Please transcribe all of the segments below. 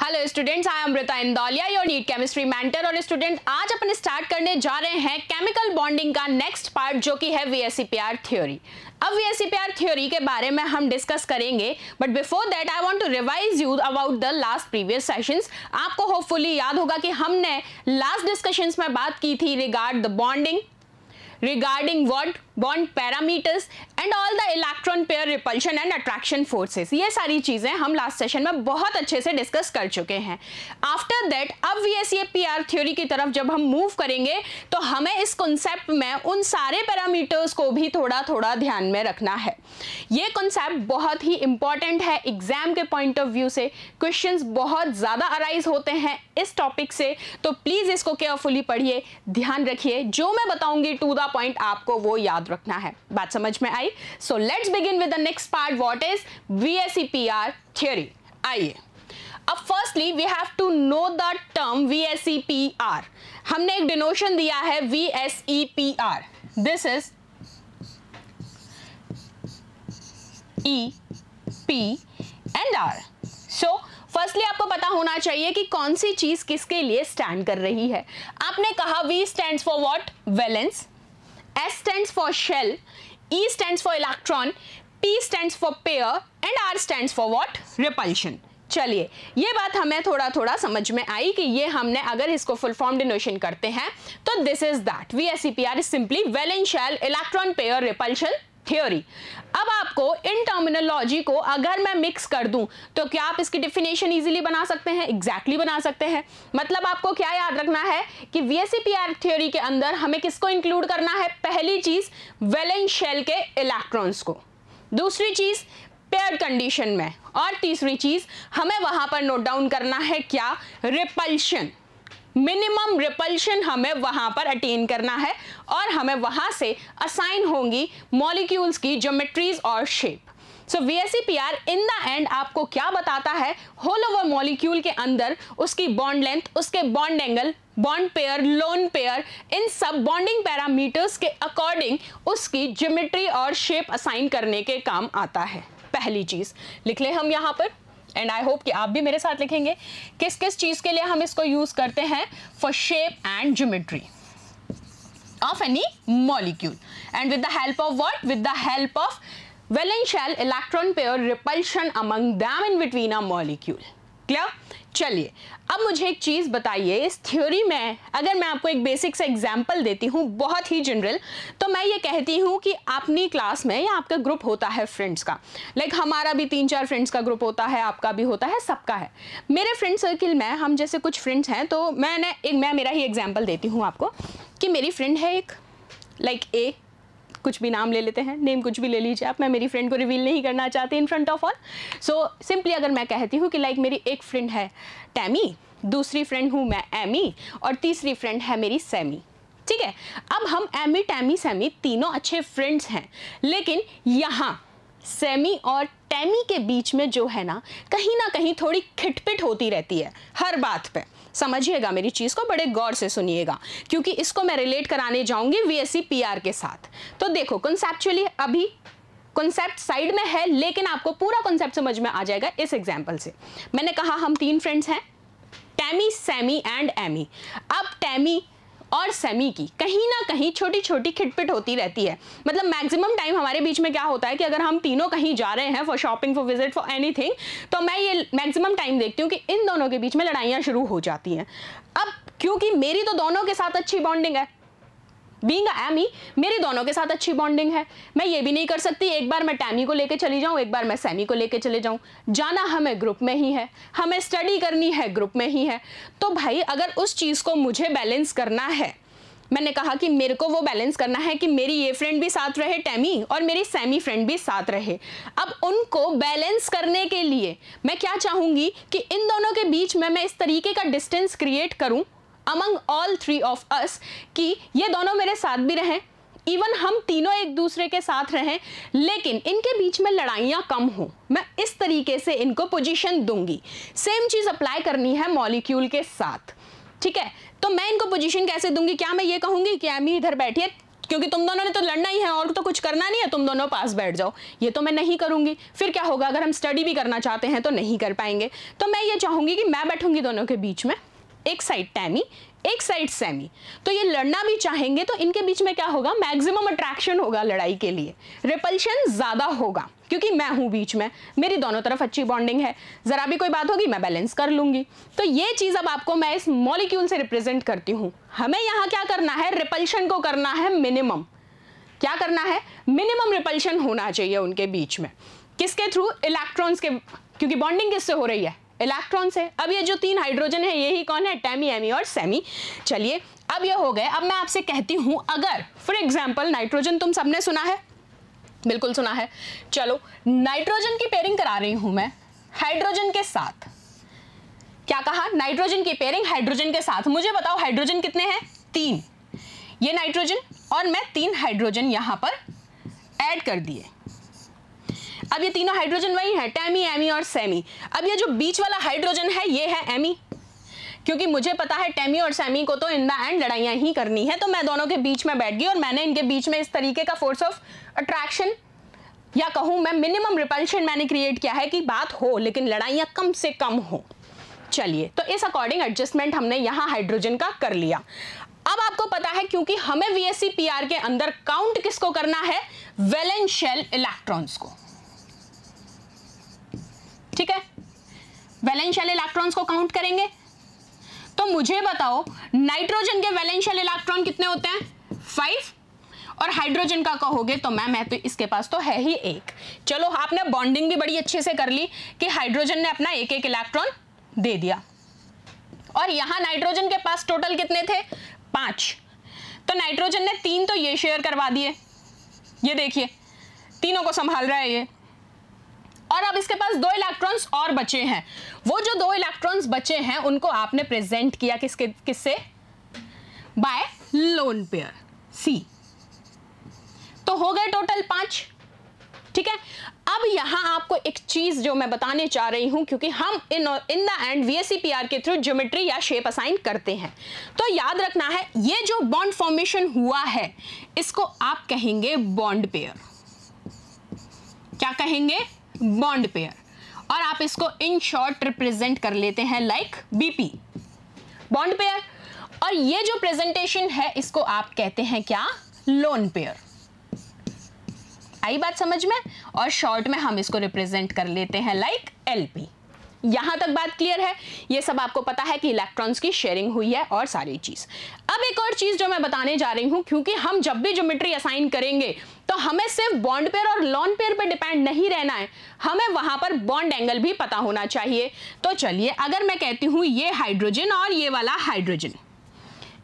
Hello students, I Amrita Indoliya, your NEET chemistry mentor. और student, आज अपन स्टार्ट करने जा रहे हैं केमिकल बॉन्डिंग का नेक्स्ट पार्ट, जो कि है VSEPR थ्योरी। अब VSEPR थ्योरी के बारे में हम डिस्कस करेंगे, but before that I want to revise you about the last previous sessions. आपको होपफुली याद होगा कि हमने लास्ट डिस्कशंस में बात की थी regard the bonding, regarding what bond parameters and all the electron pair repulsion and attraction forces। ये सारी चीजें हम लास्ट सेशन में बहुत अच्छे से डिस्कस कर चुके हैं। आफ्टर दैट अब VSEPR थ्योरी की तरफ जब हम मूव करेंगे तो हमें इस कॉन्सेप्ट में उन सारे पैरामीटर्स को भी थोड़ा थोड़ा ध्यान में रखना है। ये कॉन्सेप्ट बहुत ही इंपॉर्टेंट है एग्जाम के पॉइंट ऑफ व्यू से। क्वेश्चंस बहुत ज्यादा अराइज होते हैं इस टॉपिक से, तो प्लीज इसको केयरफुली पढ़िए, ध्यान रखिए। जो मैं बताऊंगी टू द पॉइंट आपको वो याद रखना है। बात समझ में आई? So let's begin with the next part, what is VSEPR theory. आइए, अब firstly we have to know the term VSEPR। हमने एक डिनोशन दिया है VSEPR, this is E P and R। So firstly आपको पता होना चाहिए कि कौन सी चीज किसके लिए स्टैंड कर रही है। आपने कहा V stands for what? Valence, S stands for shell, E stands for electron, P stands for pair and R stands for what? Repulsion। चलिए, ये बात हमें थोड़ा थोड़ा समझ में आई कि ये हमने अगर इसको फुल फॉर्म डिनोशन करते हैं तो this is that VSEPR is simply valence shell electron pair repulsion theory. अब आपको इन टर्मिनोलॉजी को अगर मैं मिक्स कर दूं तो क्या आप इसकी डेफिनेशन इजीली बना सकते हैं? एग्जैक्टली बना सकते हैं। मतलब आपको क्या याद रखना है कि VSEPR थ्योरी के अंदर हमें किसको इंक्लूड करना है? पहली चीज वैलेंस शेल के इलेक्ट्रॉन्स को, दूसरी चीज पेयर्ड कंडीशन में, और तीसरी चीज हमें वहां पर नोट डाउन करना है क्या? रिपल्शन। मिनिमम रिपल्शन हमें वहां पर अटेन करना है और हमें वहां से असाइन होंगी मॉलिक्यूल्स की ज्योमेट्रीज और shape. So VSEPR in the end आपको क्या बताता है? होल ओवर मॉलिक्यूल के अंदर उसकी बॉन्ड लेंथ, उसके bond angle, bond pair, lone pair, इन सब बॉन्डिंग पैरामीटर्स के अकॉर्डिंग उसकी ज्योमेट्री और शेप असाइन करने के काम आता है। पहली चीज लिख ले हम यहाँ पर, एंड आई होप कि आप भी मेरे साथ लिखेंगे किस किस चीज के लिए हम इसको यूज करते हैं। For shape and geometry of any molecule, and with the help of what? With the help of valence shell electron pair repulsion among them in between a molecule. Clear? चलिए, अब मुझे एक चीज बताइए, इस थ्योरी में अगर मैं आपको एक बेसिक सा एग्जांपल देती हूँ, बहुत ही जनरल, तो मैं ये कहती हूँ कि अपनी क्लास में या आपका ग्रुप होता है फ्रेंड्स का, लाइक हमारा भी 3-4 फ्रेंड्स का ग्रुप होता है, आपका भी होता है, सबका है। मेरे फ्रेंड सर्किल में हम जैसे कुछ फ्रेंड्स हैं, तो मैं मेरा ही एग्जाम्पल देती हूँ आपको कि मेरी फ्रेंड है एक, लाइक ए, कुछ भी नाम ले लेते हैं, नेम कुछ भी ले लीजिए आप, मैं मेरी फ्रेंड को रिवील नहीं करना चाहती in front of all. So simply अगर मैं कहती हूँ कि लाइक मेरी एक फ्रेंड है टैमी, दूसरी फ्रेंड हूँ मैं एमी, और तीसरी फ्रेंड है मेरी सैमी। ठीक है, अब हम एमी, टैमी, सैमी तीनों अच्छे फ्रेंड्स हैं, लेकिन यहाँ सैमी और टैमी के बीच में जो है ना कहीं थोड़ी खिटपिट होती रहती है हर बात पे। समझिएगा मेरी चीज को, बड़े गौर से सुनिएगा, क्योंकि इसको मैं रिलेट कराने जाऊंगी VSEPR के साथ। तो देखो, कॉन्सेप्चुअली अभी कॉन्सेप्ट साइड में है, लेकिन आपको पूरा कॉन्सेप्ट समझ में आ जाएगा इस एग्जांपल से। मैंने कहा हम 3 फ्रेंड्स हैं, टैमी, सैमी एंड एमी। अब टैमी और सैमी की कहीं ना कहीं छोटी छोटी खिटपिट होती रहती है। मतलब मैक्सिमम टाइम हमारे बीच में क्या होता है कि अगर हम तीनों कहीं जा रहे हैं for shopping, for visit, for anything, तो मैं ये मैक्सिमम टाइम देखती हूँ कि इन दोनों के बीच में लड़ाइयाँ शुरू हो जाती हैं। अब क्योंकि मेरी तो दोनों के साथ अच्छी बॉन्डिंग है, बीइंग अ एमी मेरी दोनों के साथ अच्छी बॉन्डिंग है, मैं ये भी नहीं कर सकती एक बार मैं टैमी को लेके चली जाऊं, एक बार मैं सैमी को लेके चले जाऊं। जाना हमें ग्रुप में ही है, हमें स्टडी करनी है ग्रुप में ही है। तो भाई अगर उस चीज को मुझे बैलेंस करना है, मैंने कहा कि मेरे को वो बैलेंस करना है कि मेरी ये फ्रेंड भी साथ रहे टैमी, और मेरी सैमी फ्रेंड भी साथ रहे। अब उनको बैलेंस करने के लिए मैं क्या चाहूंगी कि इन दोनों के बीच में मैं इस तरीके का डिस्टेंस क्रिएट करूं अमंग ऑल 3 ऑफ अस कि ये दोनों मेरे साथ भी रहें, इवन हम तीनों एक दूसरे के साथ रहें, लेकिन इनके बीच में लड़ाइयां कम हो। मैं इस तरीके से इनको पोजीशन दूंगी। सेम चीज अप्लाई करनी है मॉलिक्यूल के साथ। ठीक है, तो मैं इनको पोजीशन कैसे दूंगी? क्या मैं ये कहूंगी कि एमी इधर बैठिए, क्योंकि तुम दोनों ने तो लड़ना ही है और तो कुछ करना नहीं है, तुम दोनों पास बैठ जाओ। ये तो मैं नहीं करूंगी। फिर क्या होगा, अगर हम स्टडी भी करना चाहते हैं तो नहीं कर पाएंगे। तो मैं ये चाहूंगी कि मैं बैठूंगी दोनों के बीच में, एक साइड टैमी, एक साइड सैमी। तो ये लड़ना भी चाहेंगे तो इनके बीच में क्या होगा, मैक्सिमम अट्रैक्शन होगा लड़ाई के लिए, रिपल्शन ज्यादा होगा क्योंकि मैं हूं बीच में, मेरी दोनों तरफ अच्छी बॉन्डिंग है, जरा भी कोई बात होगी मैं बैलेंस कर लूंगी। तो ये चीज अब आपको मैं इस मॉलिक्यूल से रिप्रेजेंट करती हूं। हमें यहां क्या करना है, रिपल्शन को करना है मिनिमम। क्या करना है, मिनिमम रिपल्शन होना चाहिए उनके बीच में। किसके थ्रू, इलेक्ट्रॉन्स के, क्योंकि बॉन्डिंग किससे हो रही है, इलेक्ट्रॉन से। अब ये जो 3 हाइड्रोजन है यही कौन है, टैमी, एमी और सेमी। चलिए अब ये हो गए। अब मैं आपसे कहती हूं, अगर फॉर एग्जांपल नाइट्रोजन तुम सबने सुना है, बिल्कुल सुना है। चलो नाइट्रोजन की पेयरिंग करा रही हूं मैं हाइड्रोजन के साथ। क्या कहा, नाइट्रोजन की पेयरिंग हाइड्रोजन के साथ। मुझे बताओ हाइड्रोजन कितने हैं, 3। ये नाइट्रोजन और मैं 3 हाइड्रोजन यहां पर ऐड कर दिए। अब ये तीनों हाइड्रोजन वही है, टैमी, एमी और सेमी। अब ये जो बीच वाला हाइड्रोजन है ये है एमी, क्योंकि मुझे पता है टैमी और सेमी को तो इन द एंड लड़ाइयां ही करनी है। तो मैं दोनों के बीच में बैठ गई और मैंने इनके बीच में इस तरीके का फोर्स ऑफ अट्रैक्शन, या कहूं मैं मिनिमम रिपल्शन मैंने क्रिएट किया है कि बात हो लेकिन लड़ाइयां कम से कम हो। चलिए, तो इस अकॉर्डिंग एडजस्टमेंट हमने यहां हाइड्रोजन का कर लिया। अब आपको पता है, क्योंकि हमें VSEPR के अंदर काउंट किसको करना है, वैलेंस शेल इलेक्ट्रॉन्स को। ठीक है, वैलेंस शेल इलेक्ट्रॉन्स को काउंट करेंगे। तो मुझे बताओ नाइट्रोजन के वैलेंस शेल इलेक्ट्रॉन कितने होते हैं, 5। और हाइड्रोजन का कहोगे तो मैं तो इसके पास तो है ही 1। चलो आपने बॉन्डिंग भी बड़ी अच्छे से कर ली कि हाइड्रोजन ने अपना 1-1 इलेक्ट्रॉन दे दिया, और यहां नाइट्रोजन के पास टोटल कितने थे, 5। तो नाइट्रोजन ने 3 तो ये शेयर करवा दिए, ये देखिए तीनों को संभाल रहा है ये। और अब इसके पास 2 इलेक्ट्रॉन्स और बचे हैं। वो जो 2 इलेक्ट्रॉन्स बचे हैं उनको आपने प्रेजेंट किया किससे, बाय लोन पेयर C। तो हो गए टोटल 5। ठीक है, अब यहां आपको एक चीज जो मैं बताने चाह रही हूं, क्योंकि हम इन द एंड VSEPR के थ्रू ज्योमेट्री या शेप असाइन करते हैं, तो याद रखना है ये जो बॉन्ड फॉर्मेशन हुआ है इसको आप कहेंगे बॉन्ड पेयर। क्या कहेंगे, बॉन्ड पेयर। और आप इसको इन शॉर्ट रिप्रेजेंट कर लेते हैं लाइक BP, बॉन्ड पेयर। और ये जो प्रेजेंटेशन है इसको आप कहते हैं क्या, लोन पेयर। आई बात समझ में। और शॉर्ट में हम इसको रिप्रेजेंट कर लेते हैं लाइक LP। यहां तक बात क्लियर है, ये सब आपको पता है कि इलेक्ट्रॉन्स की शेयरिंग हुई है और सारी चीज। अब एक और चीज जो मैं बताने जा रही हूं, क्योंकि हम जब भी ज्योमेट्री असाइन करेंगे तो हमें सिर्फ बॉन्ड पेयर और लोन पेयर पर डिपेंड नहीं रहना है, हमें वहां पर बॉन्ड एंगल भी पता होना चाहिए। तो चलिए, अगर मैं कहती हूं ये हाइड्रोजन और ये वाला हाइड्रोजन,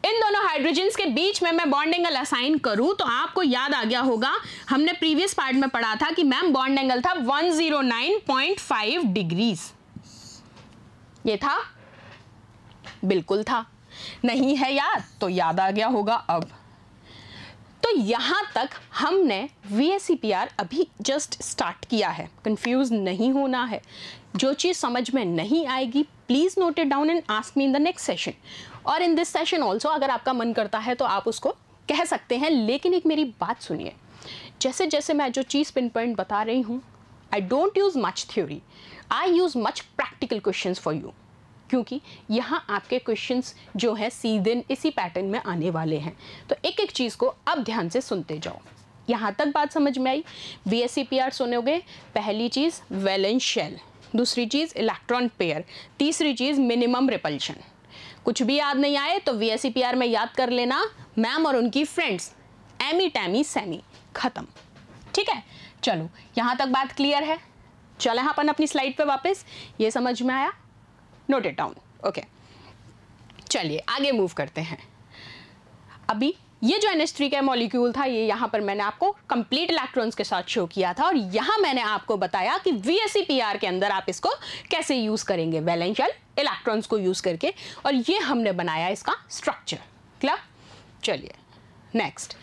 इन दोनों हाइड्रोजन्स के बीच में मैं बॉन्ड एंगल असाइन करूं, तो आपको याद आ गया होगा हमने प्रीवियस पार्ट में पढ़ा था कि मैम बॉन्ड एंगल था 109.5 डिग्रीज। ये था, बिल्कुल था। नहीं है याद तो याद आ गया होगा अब। तो यहां तक हमने VSEPR अभी जस्ट स्टार्ट किया है, कंफ्यूज नहीं होना है। जो चीज समझ में नहीं आएगी please note it down and ask me in the next session, और इन दिस सेशन ऑल्सो अगर आपका मन करता है तो आप उसको कह सकते हैं। लेकिन एक मेरी बात सुनिए, जैसे जैसे मैं जो चीज़ पिन पॉइंट बता रही हूँ, I don't use much theory, I use much practical questions for you, क्योंकि यहाँ आपके क्वेश्चंस जो है सीधे इसी पैटर्न में आने वाले हैं। तो एक एक चीज़ को अब ध्यान से सुनते जाओ। यहाँ तक बात समझ में आई। VSEPR सुनोगे, पहली चीज़ वैलेंस शेल, दूसरी चीज़ इलेक्ट्रॉन पेयर, तीसरी चीज़ मिनिमम रिपल्शन। कुछ भी याद नहीं आए तो VSEPR में याद कर लेना मैम और उनकी फ्रेंड्स, एमी, टैमी, सेमी, खत्म। ठीक है, चलो यहाँ तक बात क्लियर है। चले अपन अपनी स्लाइड पे वापस, ये समझ में आया, नोट इट डाउन। ओके, चलिए आगे मूव करते हैं। अभी ये जो NH3 का मॉलिक्यूल था, ये यहाँ पर मैंने आपको कंप्लीट इलेक्ट्रॉन्स के साथ शो किया था, और यहाँ मैंने आपको बताया कि VSEPR के अंदर आप इसको कैसे यूज करेंगे, वैलेंस शेल इलेक्ट्रॉन्स को यूज करके, और ये हमने बनाया इसका स्ट्रक्चर। क्लियर? चलिए नेक्स्ट।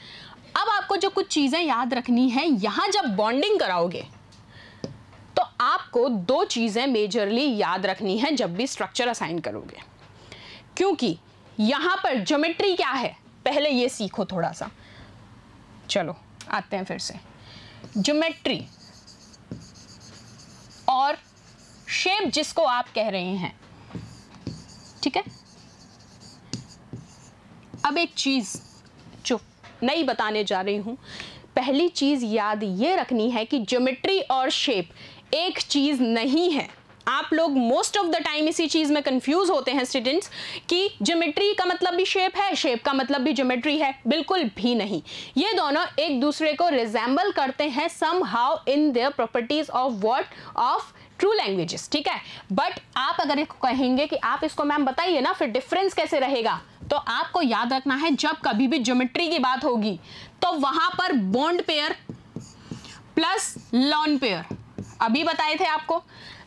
अब आपको जो कुछ चीजें याद रखनी है, यहाँ जब बॉन्डिंग कराओगे तो आपको 2 चीजें मेजरली याद रखनी है जब भी स्ट्रक्चर असाइन करोगे, क्योंकि यहाँ पर ज्योमेट्री क्या है, पहले ये सीखो थोड़ा सा। चलो आते हैं फिर से, ज्योमेट्री और शेप जिसको आप कह रहे हैं, ठीक है। अब एक चीज जो नई बताने जा रही हूं, पहली चीज याद ये रखनी है कि ज्योमेट्री और शेप एक चीज नहीं है। आप लोग मोस्ट ऑफ द टाइम इसी चीज में कंफ्यूज होते हैं स्टूडेंट्स कि ज्योमेट्री का मतलब भी शेप है, शेप का मतलब भी ज्योमेट्री है। बिल्कुल भी नहीं, ये दोनों एक दूसरे को रिजेंबल करते हैं somehow in their properties of what, of true languages, ठीक है। बट आप अगर कहेंगे कि आप इसको मैम बताइए ना, फिर डिफरेंस कैसे रहेगा, तो आपको याद रखना है जब कभी भी ज्योमेट्री की बात होगी तो वहां पर bond pair plus lone pair, अभी बताए थे आपको,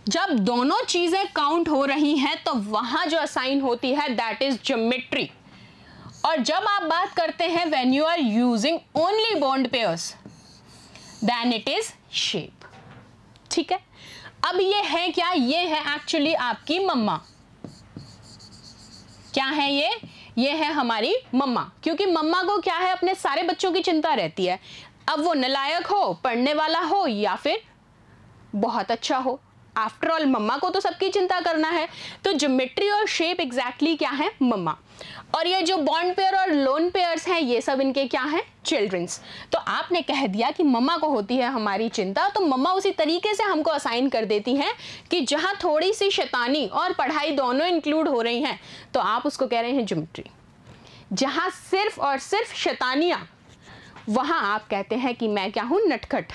जब दोनों चीजें काउंट हो रही हैं तो वहां जो असाइन होती है दैट इज ज्योमेट्री। और जब आप बात करते हैं when you are using only bond pairs then it is shape, ठीक है। अब ये है क्या, ये है एक्चुअली आपकी मम्मा। क्या है ये है हमारी मम्मा, क्योंकि मम्मा को क्या है, अपने सारे बच्चों की चिंता रहती है। अब वो नालायक हो, पढ़ने वाला हो या फिर बहुत अच्छा हो, आफ्टर ऑल मम्मा को तो सबकी चिंता करना है। तो ज्योमेट्री और शेप एग्जैक्टली क्या है, मम्मा। और ये जो बॉन्ड पेयर और लोन पेयर्स हैं ये सब इनके क्या हैं, चिल्ड्रंस। तो आपने कह दिया कि मम्मा को होती है हमारी चिंता, तो मम्मा उसी तरीके से हमको असाइन कर देती हैं कि जहां थोड़ी सी शैतानी और पढ़ाई दोनों इंक्लूड हो रही हैं तो आप उसको कह रहे हैं ज्योमेट्री। जहां सिर्फ और सिर्फ शैतानियां, वहां आप कहते हैं कि मैं क्या हूं, नटखट,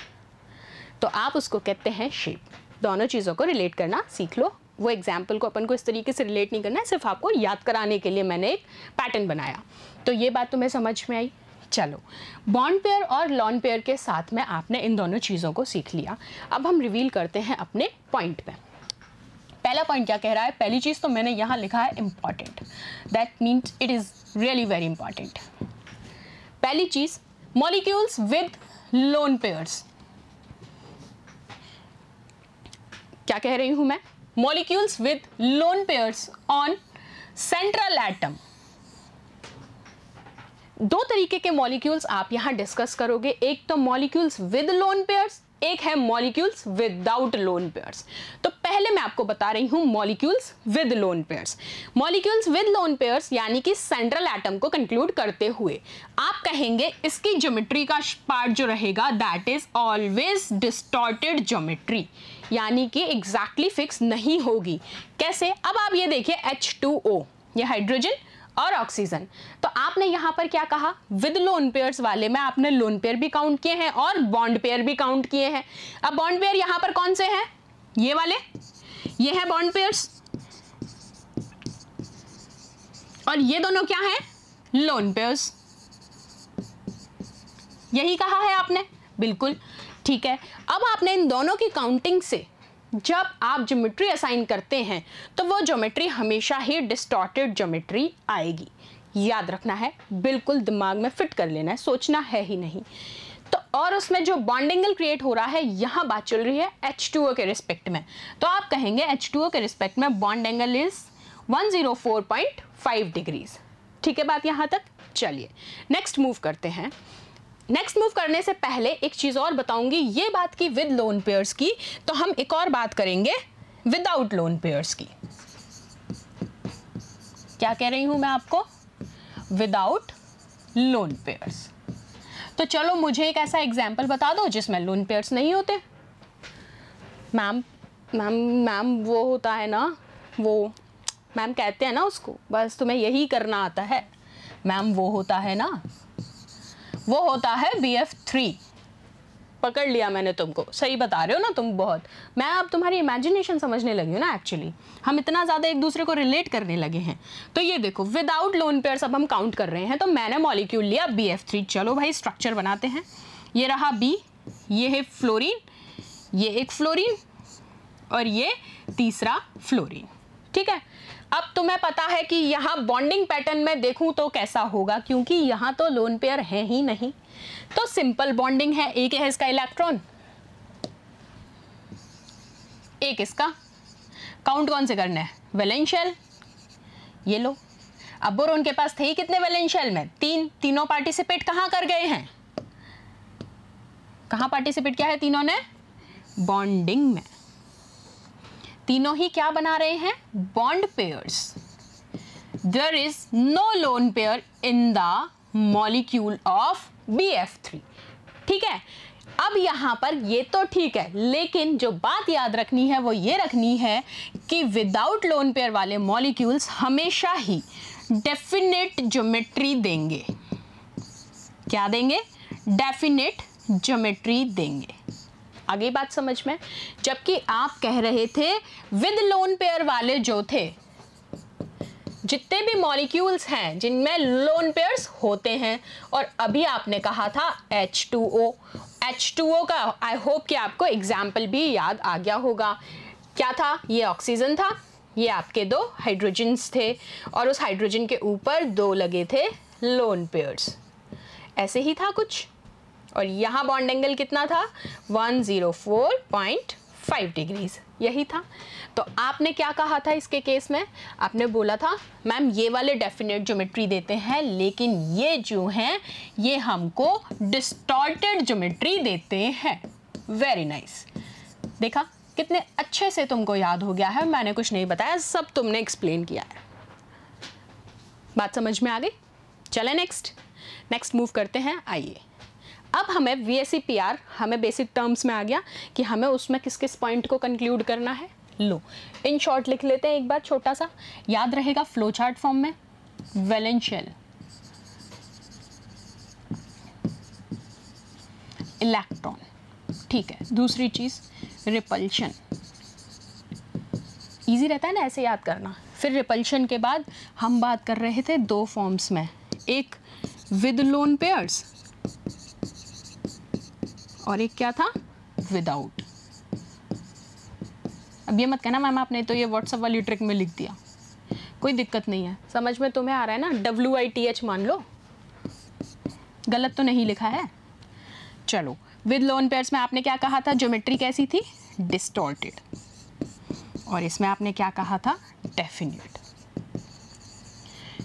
तो आप उसको कहते हैं शेप। दोनों चीज़ों को रिलेट करना सीख लो। वो एग्जाम्पल को अपन को इस तरीके से रिलेट नहीं करना है, सिर्फ आपको याद कराने के लिए मैंने एक पैटर्न बनाया। तो ये बात तुम्हें समझ में आई। चलो, बॉन्ड पेयर और लॉन पेयर के साथ में आपने इन दोनों चीज़ों को सीख लिया। अब हम रिवील करते हैं अपने पॉइंट पे। पहला पॉइंट क्या कह रहा है, पहली चीज़ तो मैंने यहाँ लिखा है important, that means it is really very important. पहली चीज़, मॉलिक्यूल्स विद लोन पेयर्स। क्या कह रही हूं मैं, molecules with lone pairs on central atom. दो तरीके के मॉलिक्यूल्स आप यहां डिस्कस करोगे, एक तो मॉलिक्यूल्स विद लोन पेयर्स, एक है मॉलिक्यूल्स विदाउट लोन पेयर्स। तो पहले मैं आपको बता रही हूं molecules with lone pairs. Molecules with lone pairs यानी कि सेंट्रल एटम को कंक्लूड करते हुए आप कहेंगे इसकी ज्योमेट्री का पार्ट जो रहेगा that is always distorted geometry, यानी कि एग्जैक्टली फिक्स नहीं होगी। कैसे, अब आप ये देखिए H2O, ये हाइड्रोजन और ऑक्सीजन। तो आपने यहां पर क्या कहा, विद लोन पेयर्स वाले में आपने लोन पेयर भी काउंट किए हैं और बॉन्ड पेयर भी काउंट किए हैं। अब बॉन्ड पेयर यहां पर कौन से हैं, ये वाले, ये है बॉन्ड पेयर्स, और ये दोनों क्या हैं, लोन पेयर्स। यही कहा है आपने, बिल्कुल ठीक है। अब आपने इन दोनों की काउंटिंग से जब आप ज्योमेट्री असाइन करते हैं तो वो ज्योमेट्री हमेशा ही डिस्टॉर्टेड ज्योमेट्री आएगी। याद रखना है, बिल्कुल दिमाग में फिट कर लेना है, सोचना है ही नहीं। तो और उसमें जो बॉन्ड एंगल क्रिएट हो रहा है, यहाँ बात चल रही है H2O के रिस्पेक्ट में, तो आप कहेंगे H2O के रिस्पेक्ट में बॉन्ड एंगल इज 104.5 डिग्रीज। ठीक है बात यहाँ तक। चलिए नेक्स्ट मूव करते हैं। नेक्स्ट मूव करने से पहले एक चीज़ और बताऊंगी, ये बात की विद लोन पेयर्स की, तो हम एक और बात करेंगे विदाउट लोन पेयर्स की। क्या कह रही हूं मैं आपको, विदाउट लोन पेयर्स। तो चलो मुझे एक ऐसा एग्जाम्पल बता दो जिसमें लोन पेयर्स नहीं होते। मैम मैम मैम वो होता है ना, वो मैम कहते हैं ना उसको, बस तुम्हें यही करना आता है मैम, वो होता है ना, वो होता है BF3। पकड़ लिया मैंने तुमको, सही बता रहे हो ना तुम बहुत। मैं अब तुम्हारी इमेजिनेशन समझने लगी हूँ ना, एक्चुअली हम इतना ज़्यादा एक दूसरे को रिलेट करने लगे हैं। तो ये देखो विदाउट लोन पेयर्स अब हम काउंट कर रहे हैं, तो मैंने मॉलिक्यूल लिया BF3। चलो भाई स्ट्रक्चर बनाते हैं। ये रहा B, ये है फ्लोरीन, ये एक फ्लोरीन और ये तीसरा फ्लोरीन। ठीक है, अब तुम्हें पता है कि यहाँ बॉन्डिंग पैटर्न में देखूं तो कैसा होगा, क्योंकि यहाँ तो लोन पेयर है ही नहीं, तो सिंपल बॉन्डिंग है। एक है इसका इलेक्ट्रॉन, एक इसका, काउंट कौन से करने हैं, वैलेंस शेल। ये लो, अब बोरोन के पास थे ही कितने वैलेंस शेल में, तीन। तीनों पार्टिसिपेट कहाँ कर गए हैं, कहाँ पार्टिसिपेट किया है तीनों ने? बॉन्डिंग में। तीनों ही क्या बना रहे हैं? Bond pairs. There is no lone pair in the molecule of BF3। ठीक है, अब यहां पर ये तो ठीक है, लेकिन जो बात याद रखनी है वो ये रखनी है कि विदाउट लोन पेयर वाले मॉलिक्यूल्स हमेशा ही डेफिनेट ज्योमेट्री देंगे। क्या देंगे? डेफिनेट ज्योमेट्री देंगे। आगे बात समझ में? जबकि आप कह रहे थे विद लोन पेयर वाले जो थे, जितने भी मॉलिक्यूल्स हैं जिनमें लोन पेयर्स होते हैं, और अभी आपने कहा था H2O। H2O का आई होप कि आपको एग्जाम्पल भी याद आ गया होगा। क्या था? ये ऑक्सीजन था, ये आपके 2 हाइड्रोजन्स थे, और उस हाइड्रोजन के ऊपर 2 लगे थे लोन पेयर्स। ऐसे ही था कुछ, और यहाँ बॉन्ड एंगल कितना था? 104.5 डिग्रीज, यही था। तो आपने क्या कहा था इसके केस में? आपने बोला था मैम ये वाले डेफिनेट ज्योमेट्री देते हैं, लेकिन ये जो हैं ये हमको डिस्टॉर्टेड ज्योमेट्री देते हैं। Very nice. देखा कितने अच्छे से तुमको याद हो गया है, मैंने कुछ नहीं बताया, सब तुमने एक्सप्लेन किया है। बात समझ में आ गई? चले नेक्स्ट मूव करते हैं। आइए, अब हमें VSEPR हमें बेसिक टर्म्स में आ गया कि हमें उसमें किस किस पॉइंट को कंक्लूड करना है। लो, इन शॉर्ट लिख लेते हैं एक बार, छोटा सा याद रहेगा फ्लो चार्ट फॉर्म में। वैलेंस शेल, इलेक्ट्रॉन, ठीक है। दूसरी चीज रिपल्शन, इजी रहता है ना ऐसे याद करना। फिर रिपल्शन के बाद हम बात कर रहे थे 2 फॉर्म्स में, एक विद लोन पेयर्स और एक क्या था? विदाउट। अब ये मत कहना मैम आपने तो ये व्हाट्सएप वाली ट्रिक में लिख दिया, कोई दिक्कत नहीं है, समझ में तुम्हें आ रहा है ना? WITH मान लो, गलत तो नहीं लिखा है। चलो, विद लोन पेयर्स में आपने क्या कहा था? ज्योमेट्री कैसी थी? डिस्टॉर्टेड। और इसमें आपने क्या कहा था? डेफिनेट।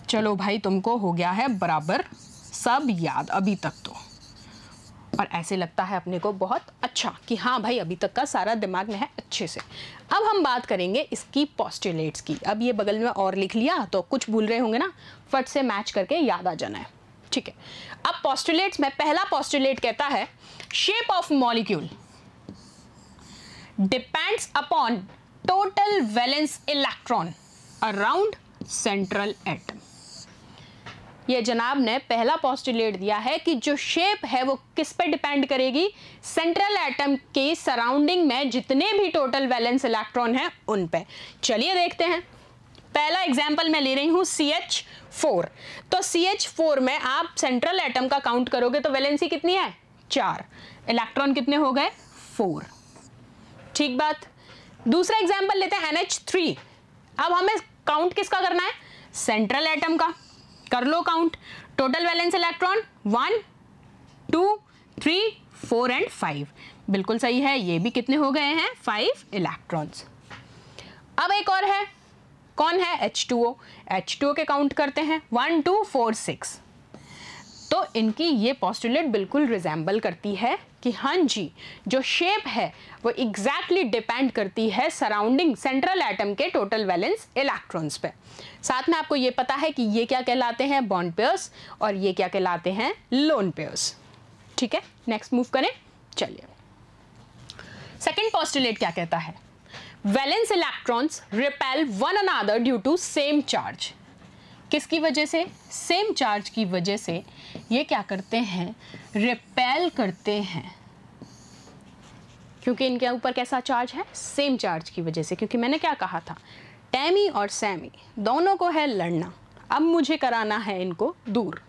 चलो भाई, तुमको हो गया है बराबर सब याद अभी तक तो, और ऐसे लगता है अपने को बहुत अच्छा कि हाँ भाई अभी तक का सारा दिमाग में है अच्छे से। अब हम बात करेंगे इसकी पोस्टुलेट्स की। अब ये बगल में और लिख लिया तो कुछ भूल रहे होंगे ना, फट से मैच करके याद आ जाना है। ठीक है, अब पोस्टुलेट्स में पहला पोस्टुलेट कहता है shape of molecule depends upon total valence electron around central atom. ये जनाब ने पहला पोस्टुलेट दिया है कि जो शेप है वो किस पे डिपेंड करेगी? सेंट्रल एटम के सराउंडिंग में जितने भी टोटल वैलेंस इलेक्ट्रॉन हैं उन पे। चलिए देखते हैं। पहला एग्जांपल मैं ले रही हूं CH4। तो CH4 में आप सेंट्रल एटम का काउंट करोगे तो वैलेंसी कितनी है? 4। इलेक्ट्रॉन कितने हो गए? 4। ठीक बात। दूसरा एग्जांपल लेते हैं NH3। अब हमें काउंट किसका करना है? सेंट्रल एटम का। कर लो count. Total valence electron 1 2 3 4 and 5। बिल्कुल सही है, ये भी कितने हो गए हैं? 5 इलेक्ट्रॉन्स। अब एक और है, कौन है? H2O। H2O के काउंट करते हैं 1 2 4 6। तो इनकी ये पोस्टुलेट बिल्कुल रिजेंबल करती है कि हाँ जी, जो शेप है वो एग्जैक्टली डिपेंड करती है सराउंडिंग सेंट्रल एटम के टोटल वैलेंस इलेक्ट्रॉन्स पे। साथ में आपको ये पता है कि ये क्या कहलाते हैं? बॉन्ड पेयर्स, और ये क्या कहलाते हैं? Lone pairs. ठीक है, नेक्स्ट मूव करें। चलिए, सेकंड पोस्टुलेट क्या कहता है? Valence electrons repel one another due to same charge. किसकी वजह से? सेम चार्ज की वजह से ये क्या करते हैं? रिपेल करते हैं। क्योंकि इनके ऊपर कैसा चार्ज है? सेम चार्ज की वजह से। क्योंकि मैंने क्या कहा था, टैमी और सैमी दोनों को है लड़ना, अब मुझे कराना है इनको दूर।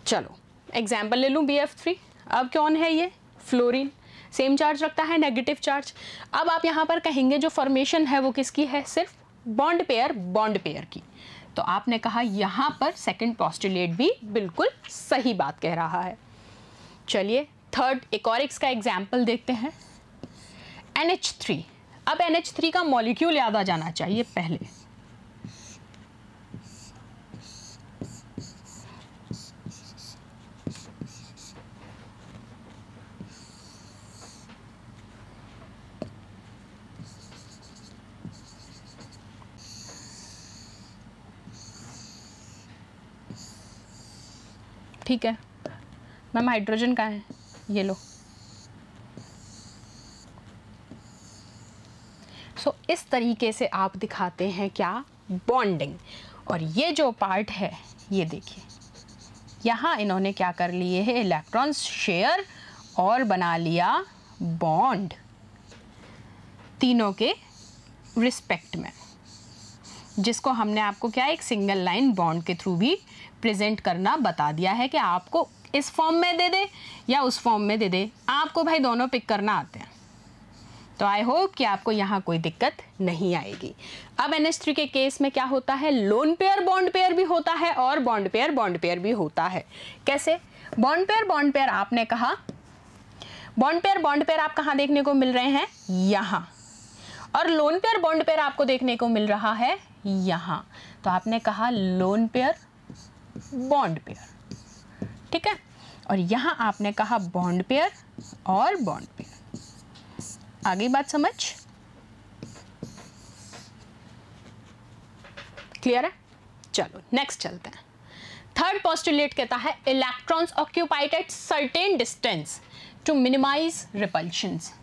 चलो एग्जाम्पल ले लूँ BF3। अब कौन है ये? फ्लोरीन। सेम चार्ज रखता है, नेगेटिव चार्ज। अब आप यहाँ पर कहेंगे जो फॉर्मेशन है वो किसकी है? सिर्फ बॉन्ड पेयर की। तो आपने कहा यहाँ पर सेकंड पोस्टुलेट भी बिल्कुल सही बात कह रहा है। चलिए थर्ड एक और इसका एग्जाम्पल देखते हैं, NH3। अब NH3 का मॉलिक्यूल याद आ जाना चाहिए पहले। ठीक है मैम, हाइड्रोजन कहाँ है, ये लो। सो इस तरीके से आप दिखाते हैं क्या, बॉन्डिंग। और ये जो पार्ट है ये देखिए, यहाँ इन्होंने क्या कर लिए है, इलेक्ट्रॉन्स शेयर और बना लिया बॉन्ड तीनों के रिस्पेक्ट में, जिसको हमने आपको क्या एक सिंगल लाइन बॉन्ड के थ्रू भी प्रेजेंट करना बता दिया है कि आपको इस फॉर्म में दे दे या उस फॉर्म में दे दे, आपको भाई दोनों पिक करना आते हैं। तो आई होप कि आपको यहाँ कोई दिक्कत नहीं आएगी। अब NH3 के केस में क्या होता है, लोन पेयर बॉन्ड पेयर भी होता है और बॉन्ड पेयर भी होता है। कैसे, बॉन्ड पेयर आपने कहा, बॉन्ड पेयर आप कहाँ देखने को मिल रहे हैं, यहाँ, और लोन पेयर बॉन्ड पेयर आपको देखने को मिल रहा है यहाँ। तो आपने कहा लोन पेयर बॉन्ड पेयर, ठीक है, और यहाँ आपने कहा बॉन्ड पेयर और बॉन्ड पेयर। आगे बात समझ क्लियर है? चलो नेक्स्ट चलते हैं। थर्ड पोस्टुलेट कहता है electrons occupied at certain distance to minimise repulsions.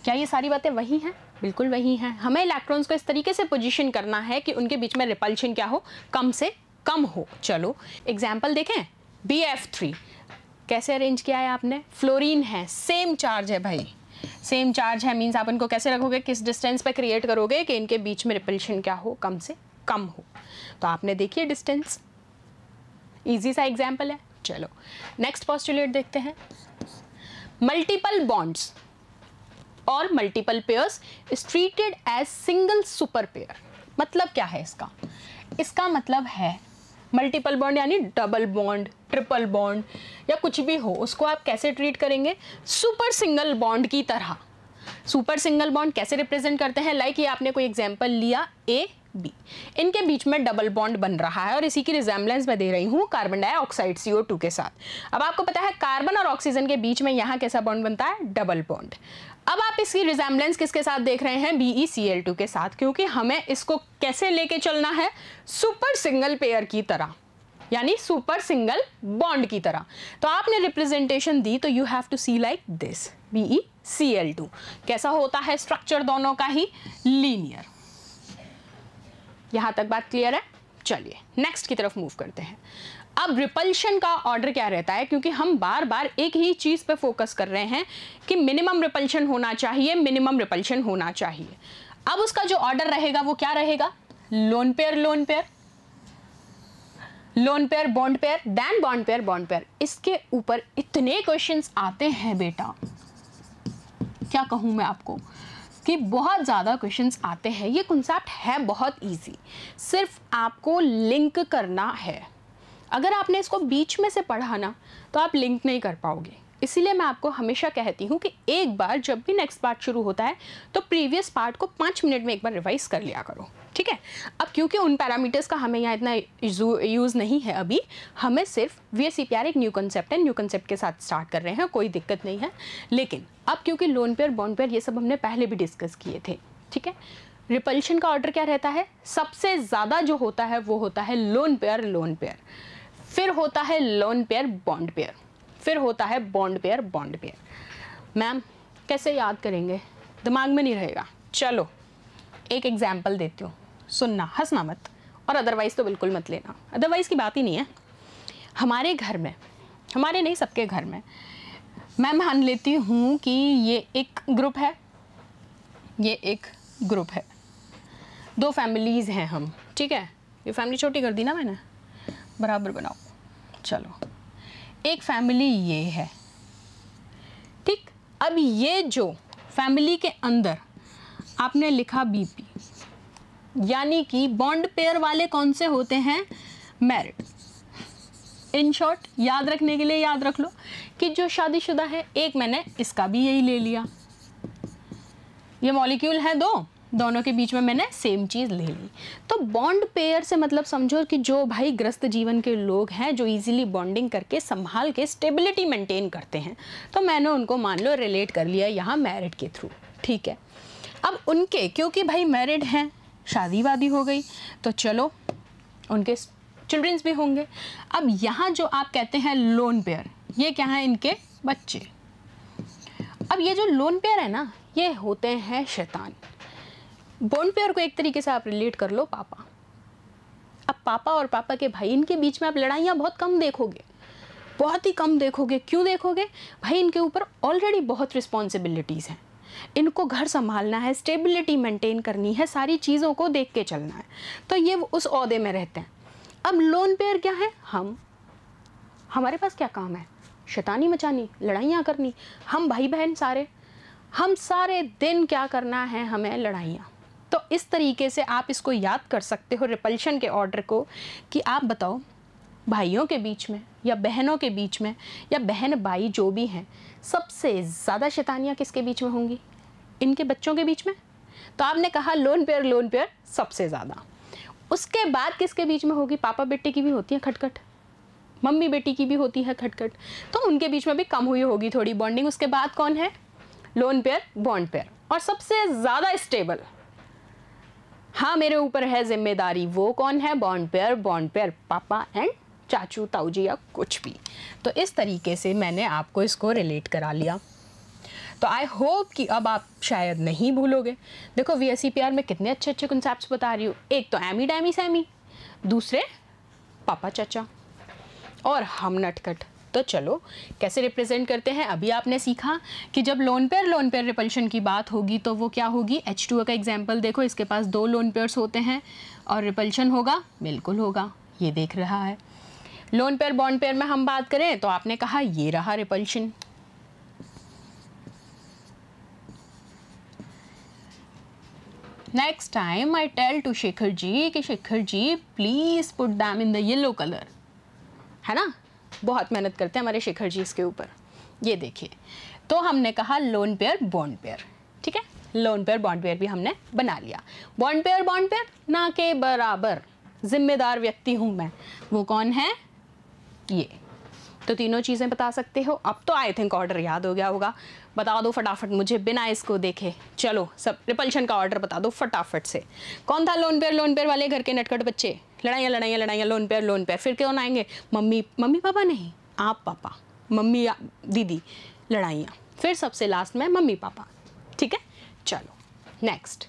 क्या ये सारी बातें वही हैं? बिल्कुल वही हैं। हमें इलेक्ट्रॉन्स को इस तरीके से पोजीशन करना है कि उनके बीच में रिपल्शन क्या हो, कम से कम हो। चलो एग्जाम्पल देखें, BF3 कैसे अरेंज किया है आपने, फ्लोरीन है, सेम चार्ज है भाई, सेम चार्ज है, मीन्स आप इनको कैसे रखोगे, किस डिस्टेंस पे क्रिएट करोगे कि इनके बीच में रिपल्शन क्या हो, कम से कम हो। तो आपने देखिए डिस्टेंस, इजी सा एग्जाम्पल है। चलो नेक्स्ट पोस्टुलेट देखते हैं। मल्टीपल बॉन्ड्स और multiple pairs is treated as single super pair. मतलब क्या है इसका, इसका मतलब है मल्टीपल बॉन्ड यानी डबल बॉन्ड, ट्रिपल बॉन्ड या कुछ भी हो, उसको आप कैसे ट्रीट करेंगे, सुपर सिंगल बॉन्ड की तरह। सुपर सिंगल बॉन्ड कैसे रिप्रेजेंट करते हैं, लाइक ये आपने कोई एग्जांपल लिया AB, इनके बीच में डबल बॉन्ड बन रहा है और इसी की रिजेम्बलेंस मैं दे रही हूँ कार्बन डाइऑक्साइड CO2 के साथ। अब आपको पता है कार्बन और ऑक्सीजन के बीच में यहाँ कैसा बॉन्ड बनता है, डबल बॉन्ड। अब आप इसकी रिजेम्बलेंस किसके साथ देख रहे हैं, BeCl2 के साथ, क्योंकि हमें इसको कैसे लेके चलना है, सुपर सिंगल पेयर की तरह, यानी सुपर सिंगल बॉन्ड की तरह। तो आपने रिप्रेजेंटेशन दी तो you have to see like this, BeCl2 कैसा होता है स्ट्रक्चर, दोनों का ही लीनियर। यहां तक बात क्लियर है? चलिए नेक्स्ट की तरफ मूव करते हैं। अब रिपल्शन का ऑर्डर क्या रहता है, क्योंकि हम बार बार एक ही चीज पे फोकस कर रहे हैं कि मिनिमम रिपल्शन होना चाहिए, मिनिमम रिपल्शन होना चाहिए। अब उसका जो ऑर्डर रहेगा वो क्या रहेगा, lone pair lone pair, lone pair bond pair, then bond pair bond pair. इसके ऊपर इतने क्वेश्चंस आते हैं बेटा, क्या कहूं मैं आपको कि बहुत ज़्यादा क्वेश्चंस आते हैं। ये कॉन्सेप्ट है बहुत इजी, सिर्फ आपको लिंक करना है। अगर आपने इसको बीच में से पढ़ा ना तो आप लिंक नहीं कर पाओगे। इसीलिए मैं आपको हमेशा कहती हूँ कि एक बार जब भी नेक्स्ट पार्ट शुरू होता है तो प्रीवियस पार्ट को 5 मिनट में एक बार रिवाइज कर लिया करो, ठीक है। अब क्योंकि उन पैरामीटर्स का हमें यहाँ इतना यूज़ नहीं है अभी, हमें सिर्फ VSEPR एक न्यू कंसेप्ट है, न्यू कंसेप्ट के साथ स्टार्ट कर रहे हैं, कोई दिक्कत नहीं है। लेकिन अब क्योंकि लोन पेयर बॉन्ड पेयर ये सब हमने पहले भी डिस्कस किए थे, ठीक है। रिपल्शन का ऑर्डर क्या रहता है, सबसे ज़्यादा जो होता है वो होता है लोन पेयर, फिर होता है लोन पेयर बॉन्ड पेयर, फिर होता है बॉन्ड पेयर। मैम कैसे याद करेंगे, दिमाग में नहीं रहेगा। चलो एक एग्जाम्पल देती हूँ, सुनना, हंसना मत, और अदरवाइज़ तो बिल्कुल मत लेना, अदरवाइज़ की बात ही नहीं है। हमारे घर में, हमारे नहीं सबके घर में, मैं मान लेती हूँ कि ये एक ग्रुप है, ये एक ग्रुप है, 2 फैमिलीज़ हैं हम, ठीक है। ये फैमिली छोटी कर दी ना मैंने, बराबर बनाओ। चलो एक फैमिली ये है, ठीक। अब ये जो फैमिली के अंदर आपने लिखा BP, यानी कि बॉन्ड पेयर वाले कौन से होते हैं, मैरिड। इन शॉर्ट याद रखने के लिए याद रख लो कि जो शादीशुदा है, एक मैंने इसका भी यही ले लिया, ये मॉलिक्यूल है दोनों के बीच में मैंने सेम चीज़ ले ली। तो बॉन्ड पेयर से मतलब समझो कि जो भाई ग्रस्त जीवन के लोग हैं, जो इजीली बॉन्डिंग करके संभाल के स्टेबिलिटी मेंटेन करते हैं, तो मैंने उनको मान लो रिलेट कर लिया यहाँ मैरिड के थ्रू, ठीक है। अब उनके क्योंकि भाई मैरिड हैं, शादी वादी हो गई, तो चलो उनके चिल्ड्रंस भी होंगे। अब यहाँ जो आप कहते हैं लोन पेयर, ये क्या है, इनके बच्चे। अब ये जो लोन पेयर है ना, ये होते हैं शैतान। बॉन्ड पेयर को एक तरीके से आप रिलेट कर लो पापा। अब पापा और पापा के भाई, इनके बीच में आप लड़ाइयाँ बहुत कम देखोगे, बहुत ही कम देखोगे। क्यों देखोगे भाई? इनके ऊपर ऑलरेडी बहुत रिस्पॉन्सिबिलिटीज़ हैं, इनको घर संभालना है, स्टेबिलिटी मेंटेन करनी है, सारी चीज़ों को देख के चलना है, तो ये उस ओहदे में रहते हैं। अब लोन पेयर क्या है? हमारे पास क्या काम है? शैतानी मचानी, लड़ाइयाँ करनी। हम भाई बहन सारे, हम सारे दिन क्या करना है, हमें लड़ाइयाँ। तो इस तरीके से आप इसको याद कर सकते हो रिपल्शन के ऑर्डर को, कि आप बताओ भाइयों के बीच में या बहनों के बीच में या बहन भाई जो भी हैं, सबसे ज़्यादा शैतानियाँ किसके बीच में होंगी? इनके बच्चों के बीच में। तो आपने कहा लोन पेयर सबसे ज़्यादा। उसके बाद किसके बीच में होगी? पापा बेटे की भी होती है खटखट, मम्मी बेटी की भी होती है खटखट, तो उनके बीच में भी कम हुई होगी थोड़ी बॉन्डिंग। उसके बाद कौन है? Lone pair, bond pair. और सबसे ज़्यादा स्टेबल, हाँ मेरे ऊपर है जिम्मेदारी, वो कौन है? बॉन्ड पेयर पापा एंड चाचू ताऊ जी या कुछ भी। तो इस तरीके से मैंने आपको इसको रिलेट करा लिया। तो आई होप कि अब आप शायद नहीं भूलोगे। देखो VSEPR में कितने अच्छे अच्छे कॉन्सेप्ट्स बता रही हूँ। एक तो एमी डैमी सैमी, दूसरे पापा चाचा, और हम नटखट। तो चलो कैसे रिप्रेजेंट करते हैं। अभी आपने सीखा कि जब लोन पेयर रिपल्शन की बात होगी तो वो क्या होगी? H2O का एग्जाम्पल देखो, इसके पास 2 लोन पेयर्स होते हैं और रिपल्शन होगा, बिल्कुल होगा, ये देख रहा है। लोन पेयर बॉन्ड पेयर में हम बात करें तो आपने कहा ये रहा repulsion. Next time I tell to Shekhar ji कि Shekhar ji please put them in the yellow colour, है ना? बहुत मेहनत करते हैं हमारे शेखर जी इसके ऊपर। ये देखिए, तो हमने कहा लोन पेयर बॉन्ड पेयर, ठीक है, लोन पेयर बॉन्ड पेयर भी हमने बना लिया। बॉन्ड पेयर ना के बराबर जिम्मेदार व्यक्ति हूं मैं, वो कौन है? ये। तो तीनों चीज़ें बता सकते हो। अब तो आई थिंक ऑर्डर याद हो गया होगा, बता दो फटाफट मुझे बिना इसको देखे। चलो सब रिपल्शन का ऑर्डर बता दो फटाफट से। कौन था लोन पेयर वाले घर के नटखट बच्चे? लड़ाइयाँ, लोन पेयर। फिर कौन आएंगे? मम्मी पापा नहीं, आप पापा, मम्मी या दीदी, लड़ाइयाँ। फिर सबसे लास्ट में मम्मी पापा, ठीक है। चलो नेक्स्ट,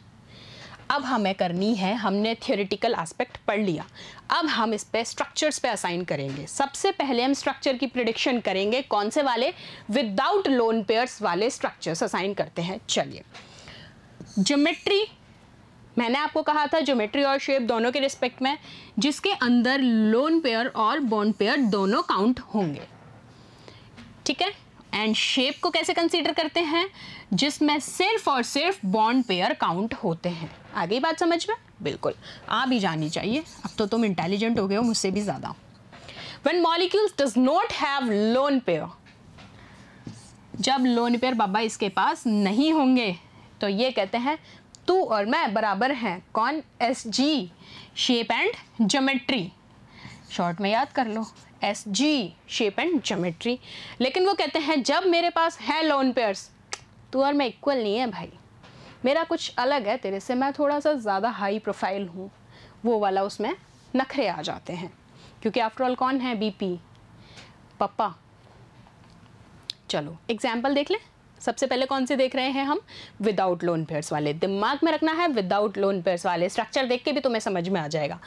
अब हमें करनी है, हमने थियोरेटिकल एस्पेक्ट पढ़ लिया, अब हम इस पे स्ट्रक्चर्स पे असाइन करेंगे। सबसे पहले हम स्ट्रक्चर की प्रेडिक्शन करेंगे। कौन से वाले? विदाउट लोन पेयर्स वाले स्ट्रक्चर्स असाइन करते हैं। चलिए, ज्योमेट्री, मैंने आपको कहा था ज्योमेट्री और शेप दोनों के रिस्पेक्ट में, जिसके अंदर लोन पेयर और बॉन्ड पेयर दोनों काउंट होंगे, ठीक है। एंड शेप को कैसे कंसीडर करते हैं? जिसमें सिर्फ और सिर्फ बॉन्ड पेयर काउंट होते हैं। आगे बात समझ में? बिल्कुल, आ भी जानी चाहिए, अब तो तुम इंटेलिजेंट हो गए हो मुझसे भी ज़्यादा। When molecules does not have lone pair, जब लोन पेयर बाबा इसके पास नहीं होंगे तो ये कहते हैं तू और मैं बराबर हैं। कौन? SG, shape and geometry, short में याद कर लो, SG, शेप एंड ज्योमेट्री। लेकिन वो कहते हैं जब मेरे पास है लोन पेयर्स, तू और मैं इक्वल नहीं है भाई, मेरा कुछ अलग है तेरे से, मैं थोड़ा सा ज़्यादा हाई प्रोफाइल हूँ, वो वाला उसमें नखरे आ जाते हैं, क्योंकि आफ्टर ऑल कौन है? BP, पापा। चलो एग्जाम्पल देख लें। सबसे पहले कौन से देख रहे हैं हम? विदाउट लोन पेयर्स वाले। दिमाग में रखना है विदाउट लोन पेयर्स वाले। स्ट्रक्चर देख के भी तुम्हें समझ में आ जाएगा।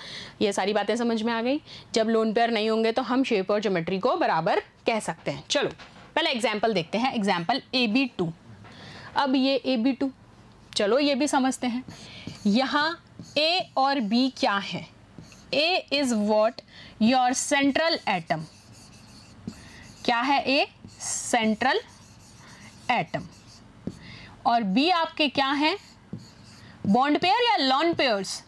ये सारी बातें समझ में आ गई। जब लोन पेयर नहीं होंगे तो हम शेप और ज्योमेट्री को बराबर कह सकते हैं। चलो पहले एग्जाम्पल देखते हैं। Example AB2। अब ये AB2, चलो ये भी समझते हैं। यहाँ A और B क्या है? A is what? Your central atom. क्या है A? Central atom. और B आपके क्या है? बॉन्ड पेयर या लोन पेयर्स?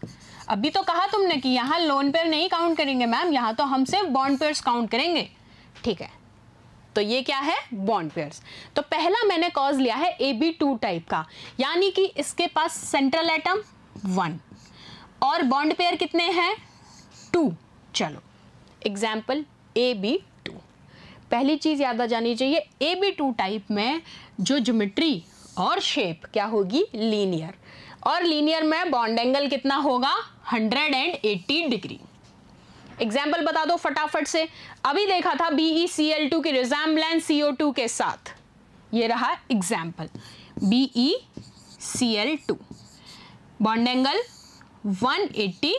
अभी तो कहा तुमने कि यहाँ लोन पेयर नहीं काउंट करेंगे मैम, यहाँ तो हम सिर्फ बॉन्ड पेयर्स काउंट करेंगे, ठीक है। तो ये क्या है? Bond pairs. तो पहला मैंने कॉज लिया है AB2 टाइप का, यानी कि इसके पास सेंट्रल एटम 1 और बॉन्ड पेयर कितने हैं? 2। चलो एग्जाम्पल AB2। पहली चीज याद आ जानी चाहिए, AB2 टाइप में जो ज्योमेट्री और शेप क्या होगी? लीनियर। और लीनियर में बॉन्ड एंगल कितना होगा? 180 डिग्री। एग्जाम्पल बता दो फटाफट से। अभी देखा था BeCl2 की रिजेम्बलेंस CO2 के साथ, ये रहा example BeCl2, bond angle 180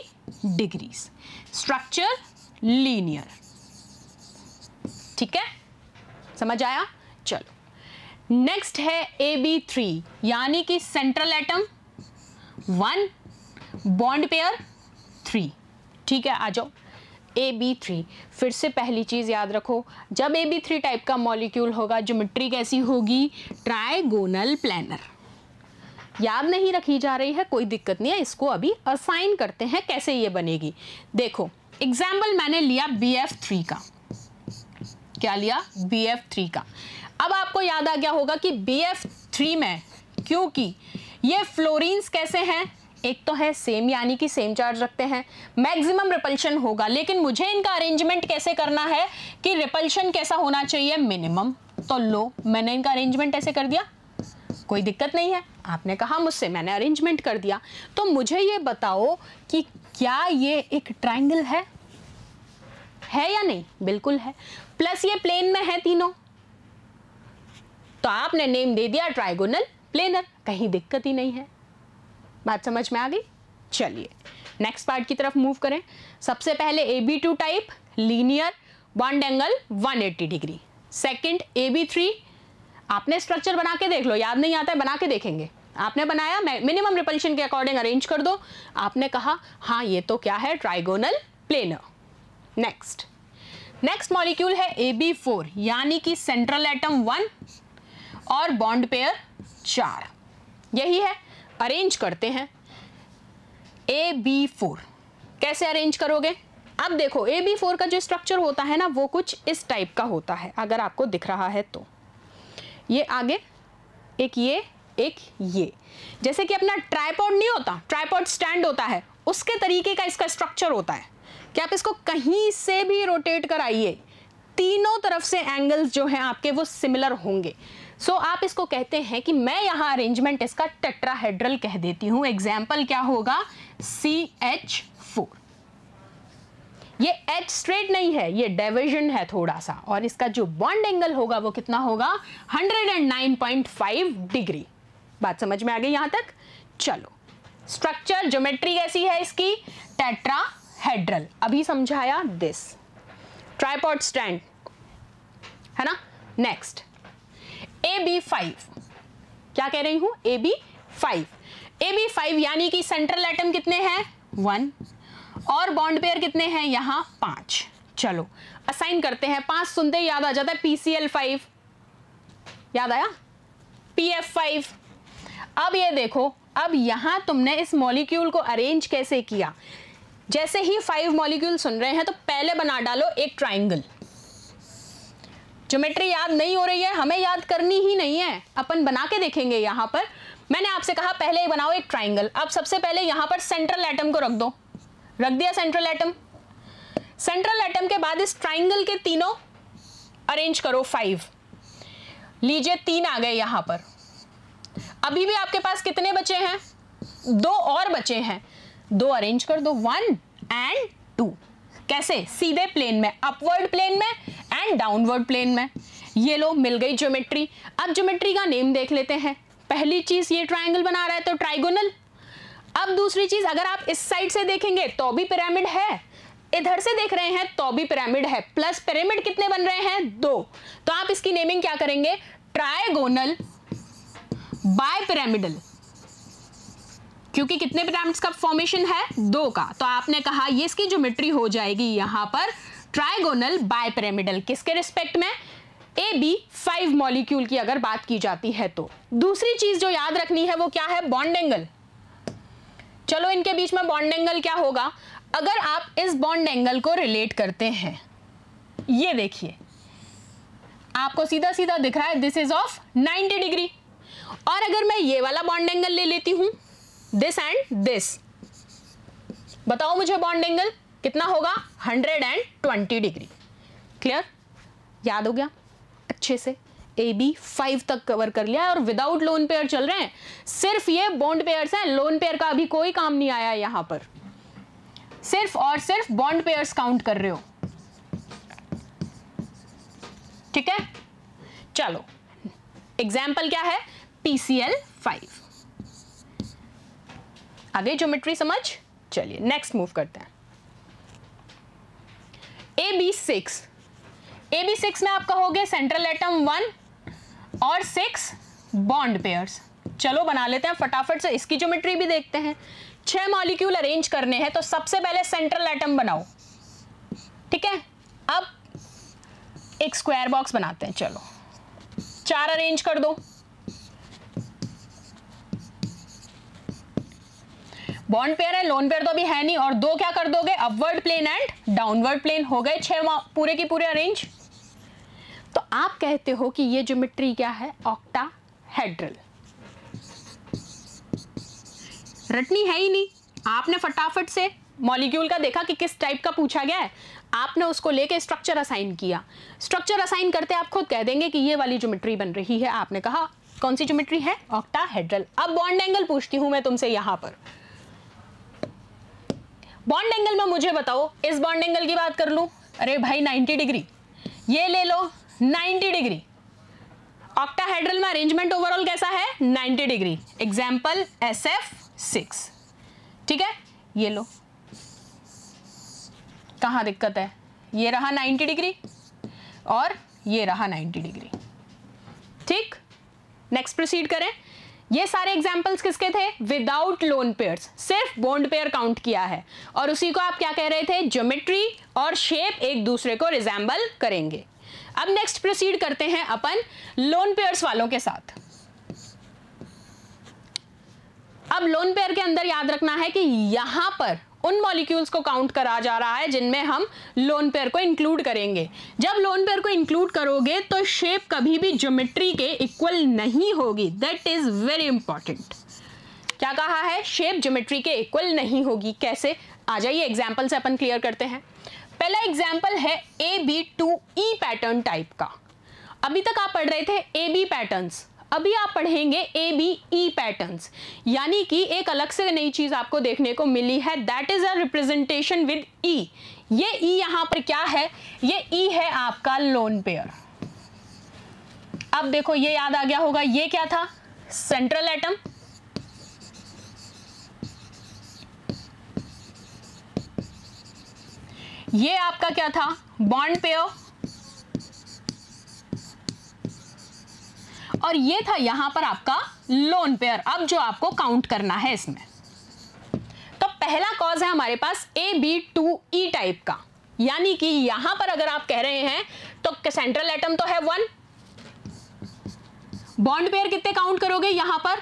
degrees, structure linear. ठीक है, समझ आया? चलो नेक्स्ट है AB3 यानी कि सेंट्रल एटम 1, बॉन्ड पेयर 3। ठीक है, आ जाओ AB3। फिर से पहली चीज याद रखो, जब AB3 टाइप का मॉलिक्यूल होगा ज्योमेट्री कैसी होगी? Trigonal planar. याद नहीं रखी जा रही है, कोई दिक्कत नहीं है, इसको अभी असाइन करते हैं कैसे ये बनेगी। देखो एग्जाम्पल मैंने लिया BF3 का। क्या लिया? BF3 का। अब आपको याद आ गया होगा कि BF3 में क्योंकि ये फ्लोरीन्स कैसे हैं, एक तो है सेम यानी कि सेम चार्ज रखते हैं, मैक्सिमम रिपल्शन होगा, लेकिन मुझे इनका अरेंजमेंट कैसे करना है कि रिपल्शन कैसा होना चाहिए? मिनिमम। तो लो, मैंने इनका अरेंजमेंट ऐसे कर दिया, कोई दिक्कत नहीं है, आपने कहा मुझसे, मैंने अरेंजमेंट कर दिया। तो मुझे ये बताओ कि क्या ये एक ट्रायंगल है या नहीं? बिल्कुल है, प्लस ये प्लेन में है तीनों, तो आपने नेम दे दिया ट्राइगोनल प्लेनर, कहीं दिक्कत ही नहीं है। बात समझ में आ गई? चलिए नेक्स्ट पार्ट की तरफ मूव करें। सबसे पहले AB2 type linear, bond angle 180 degree. Second AB3, आपने स्ट्रक्चर बना के देख लो, याद नहीं आता है बना के देखेंगे। आपने बनाया, मिनिमम रिपल्शन के अकॉर्डिंग अरेंज कर दो, आपने कहा हाँ ये तो क्या है? Trigonal planar. नेक्स्ट मॉलिक्यूल है AB4 यानी कि सेंट्रल एटम 1 और बॉन्ड पेयर 4। यही है, अरेंज करते हैं। AB4 कैसे अरेंज करोगे? अब देखो AB4 का जो स्ट्रक्चर होता है ना वो कुछ इस टाइप का होता है, अगर आपको दिख रहा है तो। ये आगे एक ये जैसे कि अपना ट्राइपॉड नहीं होता, ट्राइपॉड स्टैंड होता है, उसके तरीके का इसका स्ट्रक्चर होता है कि आप इसको कहीं से भी रोटेट कराइए, तीनों तरफ से एंगल्स जो हैं आपके वो सिमिलर होंगे। सो आप इसको कहते हैं कि मैं यहां अरेंजमेंट इसका टेट्राहेड्रल कह देती हूं। एग्जाम्पल क्या होगा? CH4। ये H स्ट्रेट नहीं है, ये डाइवर्जन है थोड़ा सा, और इसका जो बॉन्ड एंगल होगा वो कितना होगा? 109.5 डिग्री। बात समझ में आ गई यहां तक? चलो स्ट्रक्चर ज्योमेट्री कैसी है इसकी? टेट्राहेड्रल। अभी समझाया दिस, ट्राइपॉड स्टैंड है ना। नेक्स्ट AB5, क्या कह रही हूं? AB5 यानी कि सेंट्रल एटम कितने हैं? 1 और बॉन्ड पेयर कितने हैं यहां? 5। चलो असाइन करते हैं। 5 सुनते ही याद आ जाता है PCl5, याद आया? PF5। अब ये देखो, अब यहां तुमने इस मॉलिक्यूल को अरेंज कैसे किया? जैसे ही 5 मॉलिक्यूल सुन रहे हैं तो पहले बना डालो एक ट्राइंगल। ज्योमेट्री याद नहीं हो रही है, हमें याद करनी ही नहीं है, अपन बना के देखेंगे। यहां पर मैंने आपसे कहा पहले बनाओ एक ट्राइंगल। अब सबसे पहले यहां पर सेंट्रल एटम को रख दो, रख दिया सेंट्रल एटम। सेंट्रल एटम के बाद इस ट्राइंगल के तीनों अरेंज करो। 5 लीजिए, 3 आ गए यहां पर। अभी भी आपके पास कितने बचे हैं? 2 और बचे हैं, 2 अरेंज कर दो, 1 और 2। कैसे? सीधे प्लेन में, अपवर्ड प्लेन में एंड डाउनवर्ड प्लेन में। ये लो, मिल गई ज्योमेट्री। अब ज्योमेट्री का नेम देख लेते हैं। पहली चीज ये ट्राइंगल बना रहा है तो ट्राइगोनल। अब दूसरी चीज, अगर आप इस साइड से देखेंगे तो भी पिरामिड है, इधर से देख रहे हैं तो भी पिरामिड है, प्लस पिरामिड कितने बन रहे हैं? 2। तो आप इसकी नेमिंग क्या करेंगे? ट्राइगोनल बाइपिरामिडल, क्योंकि कितने पिरामिड्स का फॉर्मेशन है? 2 का। तो आपने कहा ये इसकी ज्योमेट्री हो जाएगी यहां पर ट्राइगोनल बाइपिरामिडल। किसके रिस्पेक्ट में? AB5 मॉलिक्यूल की अगर बात की जाती है तो। दूसरी चीज जो याद रखनी है वो क्या है? Bond angle. चलो इनके बीच में बॉन्ड एंगल क्या होगा? अगर आप इस बॉन्ड एंगल को रिलेट करते हैं, ये देखिए आपको सीधा सीधा दिख रहा है, दिस इज ऑफ 90 डिग्री। और अगर मैं ये वाला बॉन्ड एंगल ले लेती हूं, दिस एंड दिस, बताओ मुझे बॉन्ड एंगल कितना होगा? 120 डिग्री। क्लियर? याद हो गया अच्छे से? AB5 तक कवर कर लिया और विदाउट लोन पेयर चल रहे हैं, सिर्फ ये बॉन्ड पेयर्स हैं, लोन पेयर का अभी कोई काम नहीं आया यहां पर। सिर्फ और सिर्फ बॉन्ड पेयर्स काउंट कर रहे हो, ठीक है। चलो एग्जाम्पल क्या है, PCl5। आगे ज्योमेट्री समझ। चलिए नेक्स्ट मूव करते हैं। AB6 में आप कहोगे सेंट्रल एटम 1 और 6 बॉन्ड पेयर्स। चलो बना लेते हैं फटाफट से, इसकी ज्योमेट्री भी देखते हैं। 6 मॉलिक्यूल अरेंज करने हैं तो सबसे पहले सेंट्रल एटम बनाओ, ठीक है। अब एक स्क्वायर बॉक्स बनाते हैं, चलो 4 अरेंज कर दो। बॉन्ड पेयर है, लोन पेयर तो अभी है नहीं, और 2 क्या कर दोगे, upward plane and downward plane. हो गए 6 पूरे की पूरे अरेंज। तो आप कहते हो कि ये ज्योमेट्री क्या है, ऑक्टाहेड्रल। रटनी है ही नहीं, आपने फटाफट से मॉलिक्यूल का देखा कि किस टाइप का पूछा गया है, आपने उसको लेके स्ट्रक्चर असाइन किया। स्ट्रक्चर असाइन करते आप खुद कह देंगे कि ये वाली ज्योमेट्री बन रही है। आपने कहा कौन सी ज्योमेट्री है, ऑक्टाहेड्रल। अब बॉन्ड एंगल पूछती हूं मैं तुमसे, यहां पर बॉन्ड एंगल में मुझे बताओ, इस बॉन्ड एंगल की बात कर लूं, अरे भाई 90 डिग्री, ये ले लो 90 डिग्री। ऑक्टाहेड्रल में अरेंजमेंट ओवरऑल कैसा है, 90 डिग्री। एग्जाम्पल SF6, ठीक है। ये लो, कहां दिक्कत है, ये रहा 90 डिग्री और ये रहा 90 डिग्री, ठीक। नेक्स्ट प्रोसीड करें। ये सारे एग्जाम्पल्स किसके थे, विदाउट लोन पेयर्स, सिर्फ बॉन्ड पेयर काउंट किया है, और उसी को आप क्या कह रहे थे, ज्योमेट्री और शेप एक दूसरे को रिजेंबल करेंगे। अब नेक्स्ट प्रोसीड करते हैं अपन लोन पेयर्स वालों के साथ। अब लोन पेयर के अंदर याद रखना है कि यहां पर उन मॉलिक्यूल्स को काउंट करा जा रहा है जिनमें हम लोन पेयर को इंक्लूड करेंगे। जब लोन पेयर को इंक्लूड करोगे तो शेप कभी भी ज्योमेट्री के इक्वल नहीं होगी, दैट इज वेरी इंपॉर्टेंट। क्या कहा है, शेप ज्योमेट्री के इक्वल नहीं होगी। कैसे, आ जाइए एग्जाम्पल से अपन क्लियर करते हैं। पहला एग्जाम्पल है AB2E पैटर्न टाइप का। अभी तक आप पढ़ रहे थे AB पैटर्न्स, अभी आप पढ़ेंगे ABE पैटर्न्स, यानी कि एक अलग से नई चीज आपको देखने को मिली है, that is a representation with E। ये E यहां पर क्या है, ये E है आपका लोन पेयर। अब देखो ये याद आ गया होगा, ये क्या था, सेंट्रल एटम, ये आपका क्या था, बॉन्ड पेयर, और ये था यहां पर आपका लोन पेयर। अब जो आपको काउंट करना है इसमें, तो पहला कॉज है हमारे पास AB2E टाइप का, यानी कि यहां पर अगर आप कह रहे हैं तो सेंट्रल एटम तो है 1, बॉन्ड पेयर कितने काउंट करोगे यहां पर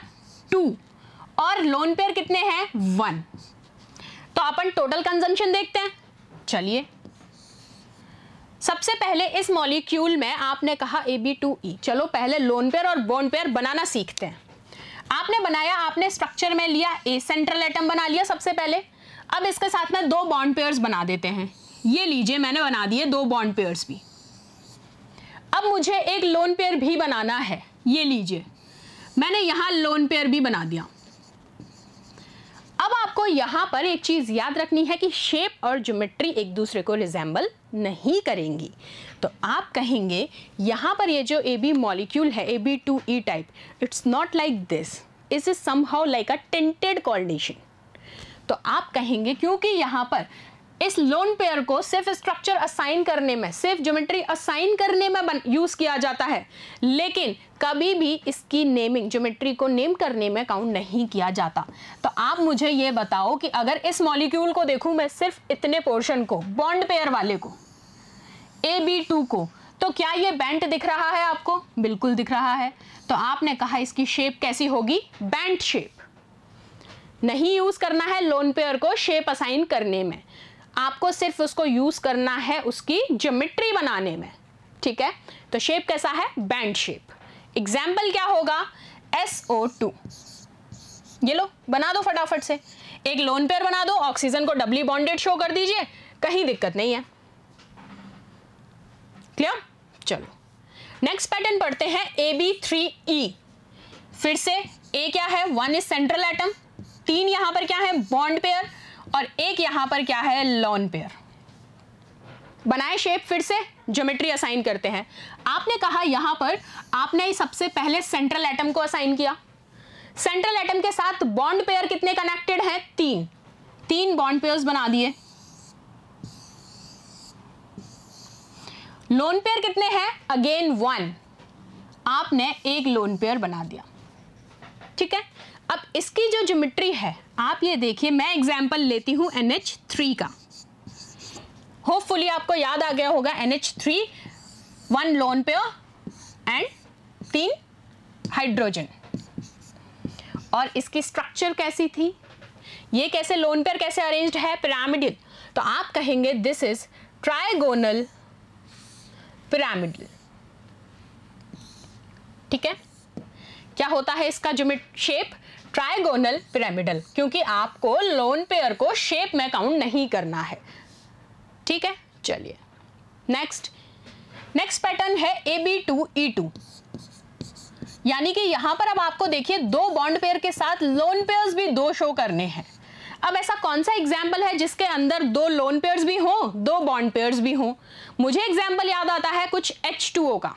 2, और लोन पेयर कितने हैं 1। तो अपन टोटल कंजम्पशन देखते हैं। चलिए सबसे पहले इस मॉलिक्यूल में आपने कहा AB2E, चलो पहले लोन पेयर और बॉन्ड पेयर बनाना सीखते हैं। आपने बनाया, आपने स्ट्रक्चर में लिया, ए सेंट्रल एटम बना लिया सबसे पहले। अब इसके साथ में 2 बॉन्ड पेयर्स बना देते हैं। ये लीजिए मैंने बना दिए 2 बॉन्ड पेयर्स भी। अब मुझे एक लोन पेयर भी बनाना है, ये लीजिए मैंने यहां लोन पेयर भी बना दिया। अब आपको यहां पर एक चीज याद रखनी है कि शेप और ज्योमेट्री एक दूसरे को रिजेंबल नहीं करेंगी। तो आप कहेंगे यहां पर ये जो AB मॉलिक्यूल है AB2E type, it's not like this, it is somehow like a tinted coordination. तो आप कहेंगे क्योंकि यहां पर इस लोन पेयर को सिर्फ स्ट्रक्चर असाइन करने में, सिर्फ ज्योमेट्री असाइन करने में यूज किया जाता है, लेकिन कभी भी इसकी नेमिंग, ज्योमेट्री को नेम करने में काउंट नहीं किया जाता। तो आप मुझे ये बताओ कि अगर इस मॉलिक्यूल को देखूं मैं, सिर्फ इतने पोर्शन को, बॉन्ड पेयर वाले को, AB2 को, तो क्या ये बैंड दिख रहा है आपको? बिल्कुल दिख रहा है। तो आपने कहा इसकी शेप कैसी होगी, बैंड शेप। नहीं यूज करना है लोन पेयर को शेप असाइन करने में, आपको सिर्फ उसको यूज करना है उसकी ज्योमेट्री बनाने में, ठीक है। तो शेप कैसा है, बैंड शेप। एग्जाम्पल क्या होगा, SO2। ये लो बना दो फटाफट से, एक लोन पेयर बना दो, ऑक्सीजन को डबली बॉन्डेड शो कर दीजिए, कहीं दिक्कत नहीं है। क्लियर? चलो नेक्स्ट पैटर्न पढ़ते हैं AB3E। फिर से A क्या है, 1 इज सेंट्रल एटम, 3 यहां पर क्या है, बॉन्ड पेयर, और एक यहां पर क्या है, लोन पेयर। बनाए शेप, फिर से ज्योमेट्री असाइन करते हैं। आपने कहा यहां पर आपने सबसे पहले सेंट्रल एटम को असाइन किया। सेंट्रल एटम के साथ बॉन्ड पेयर कितने कनेक्टेड हैं, 3 बॉन्ड पेयर्स बना दिए। लोन पेयर कितने हैं, अगेन 1, आपने एक लोन पेयर बना दिया। ठीक है, अब इसकी जो ज्योमेट्री है आप ये देखिए, मैं एग्जांपल लेती हूं NH3 का। होपफुली आपको याद आ गया होगा, NH3 1 lone pair and 3 hydrogen. और इसकी स्ट्रक्चर कैसी थी, ये कैसे लोन पेयर कैसे अरेंज्ड है, पिरामिडल। तो आप कहेंगे दिस इज ट्राइगोनल पिरामिडल। ठीक है, क्या होता है इसका शेप, ट्राइगोनल पिरामिडल, क्योंकि आपको लोन पेयर को शेप में काउंट नहीं करना है। ठीक है, चलिए नेक्स्ट पैटर्न है AB2E2, यानी कि यहां पर अब आपको देखिए 2 बॉन्ड पेयर के साथ लोन पेयर्स भी 2 शो करने हैं। अब ऐसा कौन सा एग्जाम्पल है जिसके अंदर 2 लोन पेयर्स भी हो, 2 बॉन्ड पेयर्स भी हो। मुझे एग्जाम्पल याद आता है कुछ H2O का,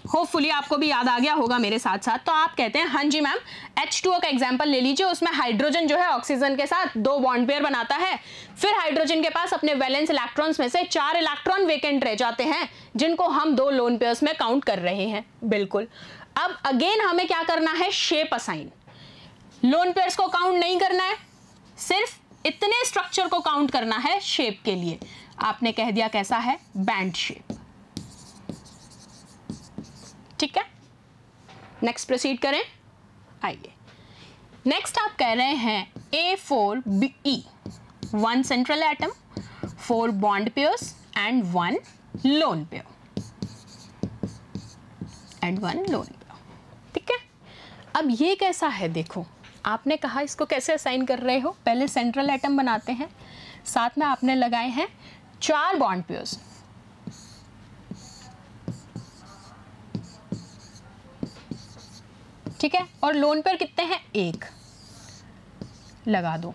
होपफुली आपको भी याद आ गया होगा मेरे साथ साथ। तो आप कहते हैं हाँ जी मैम, H2O का एग्जाम्पल ले लीजिए, उसमें हाइड्रोजन जो है ऑक्सीजन के साथ 2 बॉन्ड पेयर बनाता है, फिर हाइड्रोजन के पास अपने वैलेंस इलेक्ट्रॉन्स में से 4 इलेक्ट्रॉन वेकेंट रह जाते हैं, जिनको हम 2 लोन पेयर्स में काउंट कर रहे हैं। बिल्कुल, अब अगेन हमें क्या करना है, शेप असाइन। लोन पेयर्स को काउंट नहीं करना है, सिर्फ इतने स्ट्रक्चर को काउंट करना है शेप के लिए। आपने कह दिया कैसा है, बैंड शेप। ठीक है, नेक्स्ट प्रोसीड करें। आइए, नेक्स्ट आप कह रहे हैं A4BE, 1 central atom, 4 bond pairs and 1 lone pair ठीक है, अब ये कैसा है देखो, आपने कहा इसको कैसे असाइन कर रहे हो, पहले सेंट्रल एटम बनाते हैं, साथ में आपने लगाए हैं 4 बॉन्ड पेयर्स। ठीक है, और लोन पेयर कितने हैं, 1 लगा दो।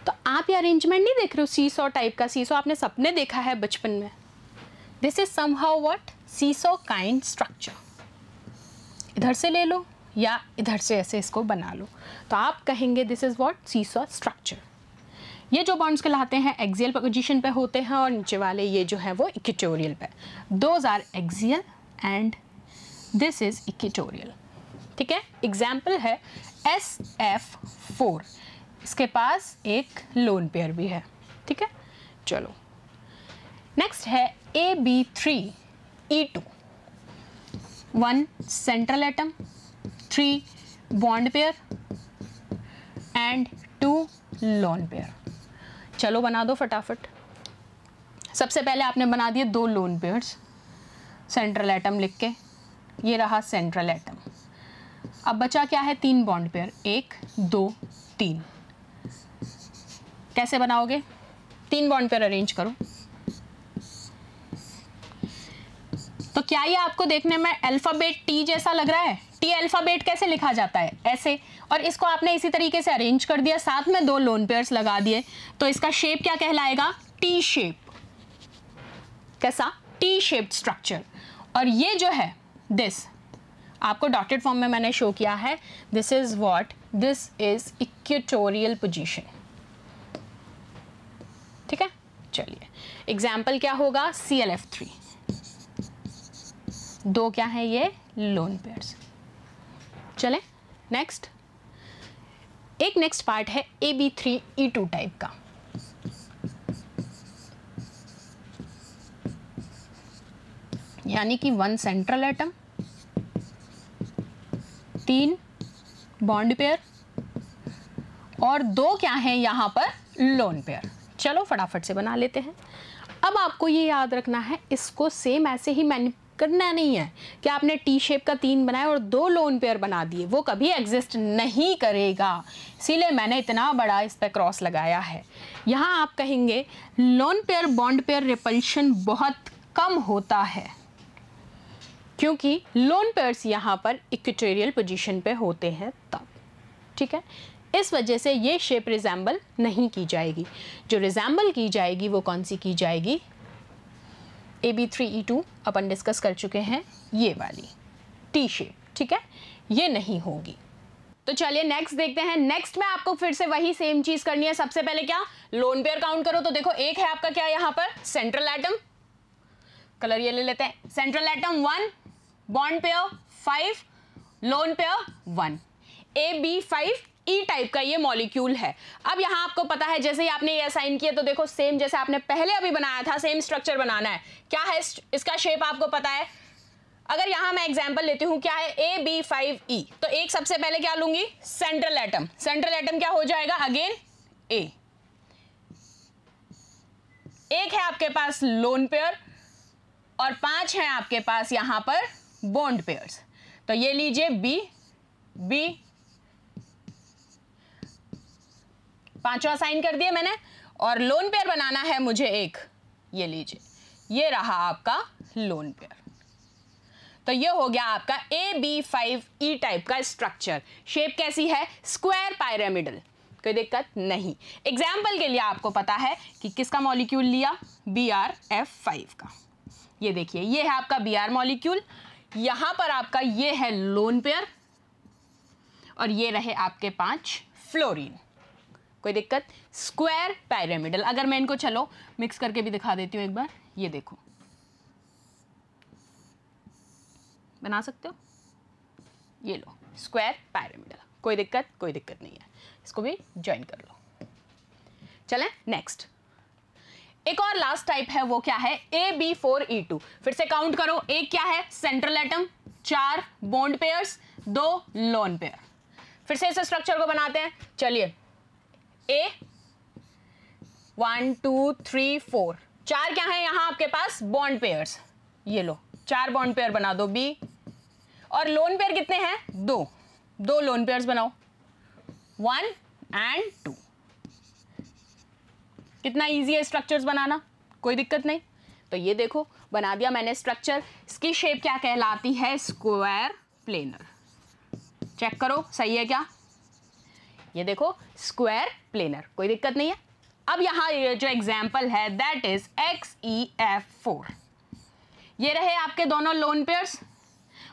तो आप ये अरेंजमेंट नहीं देख रहे हो सीसॉ टाइप का, सीसॉ आपने सबने देखा है बचपन में। This is somehow what, seesaw kind structure. इधर से ले लो या इधर से ऐसे इसको बना लो, तो आप कहेंगे this is what, seesaw structure. ये जो बॉन्ड्स कहलाते हैं एक्सियल पोजीशन पे होते हैं, और नीचे वाले ये जो है वो इक्वेटोरियल पे। Those are axial and this is equatorial. ठीक है, एग्जाम्पल है SF4, इसके पास एक लोन पेयर भी है। ठीक है, चलो नेक्स्ट है AB3E2, 1 central atom, 3 bond pair and 2 lone pair. चलो बना दो फटाफट। सबसे पहले आपने बना दिए 2 लोन पेयर्स, सेंट्रल एटम लिख के, ये रहा सेंट्रल एटम। अब बचा क्या है, 3 बॉन्ड पेयर, 1 2 3। कैसे बनाओगे, 3 बॉन्ड पेयर अरेंज करो। तो क्या ये आपको देखने में अल्फाबेट T जैसा लग रहा है, T अल्फाबेट कैसे लिखा जाता है, ऐसे, और इसको आपने इसी तरीके से अरेंज कर दिया, साथ में 2 लोन पेयर्स लगा दिए, तो इसका शेप क्या कहलाएगा, T शेप। कैसा, T शेप्ड स्ट्रक्चर। और ये जो है दिस आपको डॉटेड फॉर्म में मैंने शो किया है, this is what, this is equatorial position. ठीक है, चलिए एग्जाम्पल क्या होगा, ClF3, 2 क्या है ये, लोन पेयर्स। चले नेक्स्ट, एक नेक्स्ट पार्ट है AB3E2 टाइप का। यानी कि 1 सेंट्रल एटम, 3 बॉन्ड पेयर और 2 क्या है यहाँ पर, लोन पेयर। चलो फटाफट से बना लेते हैं। अब आपको ये याद रखना है, इसको सेम ऐसे ही मैन्युपुलेट करना नहीं है कि आपने टी शेप का 3 बनाया और 2 लोन पेयर बना दिए, वो कभी एग्जिस्ट नहीं करेगा। इसीलिए मैंने इतना बड़ा इस पर क्रॉस लगाया है। यहाँ आप कहेंगे loan pair bond pair repulsion बहुत कम होता है, क्योंकि लोन पेयर्स यहाँ पर इक्वेटोरियल पोजीशन पे होते हैं तब। ठीक है, इस वजह से ये शेप रिजेंबल नहीं की जाएगी। जो रिजेंबल की जाएगी वो कौन सी की जाएगी, AB3E2 अपन डिस्कस कर चुके हैं, ये वाली टी शेप, ठीक है, ये नहीं होगी। तो चलिए नेक्स्ट देखते हैं। नेक्स्ट में आपको फिर से वही सेम चीज करनी है। सबसे पहले क्या, लोन पेयर काउंट करो। तो देखो एक है आपका क्या यहाँ पर, सेंट्रल एटम, कलर ये ले लेते हैं, central atom 1, bond pair 5, lone pair 1, AB5E type का ये मॉलिक्यूल है। अब यहाँ आपको पता है, जैसे ही आपने ये असाइन किया तो देखो सेम जैसे आपने पहले अभी बनाया था सेम स्ट्रक्चर बनाना है। क्या है इसका शेप आपको पता है। अगर यहां मैं एग्जांपल लेती हूं, क्या है AB5E, तो एक सबसे पहले क्या लूंगी, सेंट्रल एटम। सेंट्रल एटम क्या हो जाएगा, अगेन A। एक है आपके पास लोन पेयर और 5 है आपके पास यहां पर बॉन्ड पेयर्स। तो ये लीजिए B 5वां साइन कर दिया मैंने, और लोन पेयर बनाना है मुझे एक, ये लीजिए, ये रहा आपका लोन पेयर। तो ये हो गया आपका AB5E टाइप का स्ट्रक्चर। शेप कैसी है, स्क्वायर पायरामिडल, कोई दिक्कत नहीं। एग्जाम्पल के लिए आपको पता है कि किसका मॉलिक्यूल लिया, BrF5 का। ये देखिए ये है आपका Br मॉलिक्यूल, यहां पर आपका ये है लोन पेयर और ये रहे आपके 5 फ्लोरीन, कोई दिक्कत, स्क्वायर पायरामिडल। अगर मैं इनको चलो मिक्स करके भी दिखा देती हूं एक बार, ये देखो बना सकते हो, ये लो स्क्वायर पिरामिडल, कोई दिक्कत नहीं है, इसको भी ज्वाइन कर लो। चलें नेक्स्ट, एक और लास्ट टाइप है, वो क्या है, AB4E2। फिर से काउंट करो, एक क्या है, central atom, 4 bond pairs, 2 lone pair. फिर से इस स्ट्रक्चर को बनाते हैं, चलिए A 1 2 3 4, 4 क्या है यहां आपके पास, बॉन्ड पेयर्स, ये लो 4 बॉन्ड पेयर बना दो B, और लोन पेयर कितने हैं, 2 लोन पेयर्स बनाओ, 1 and 2। कितना इजी है स्ट्रक्चर्स बनाना, कोई दिक्कत नहीं। तो ये देखो बना दिया मैंने स्ट्रक्चर। इसकी शेप क्या कहलाती है, स्क्वायर प्लेनर। चेक करो सही है क्या, ये देखो स्क्वायर प्लेनर, कोई दिक्कत नहीं है। अब यहाँ ये जो एग्जाम्पल है दैट इज XeF4, ये रहे आपके दोनों लोन पेयर्स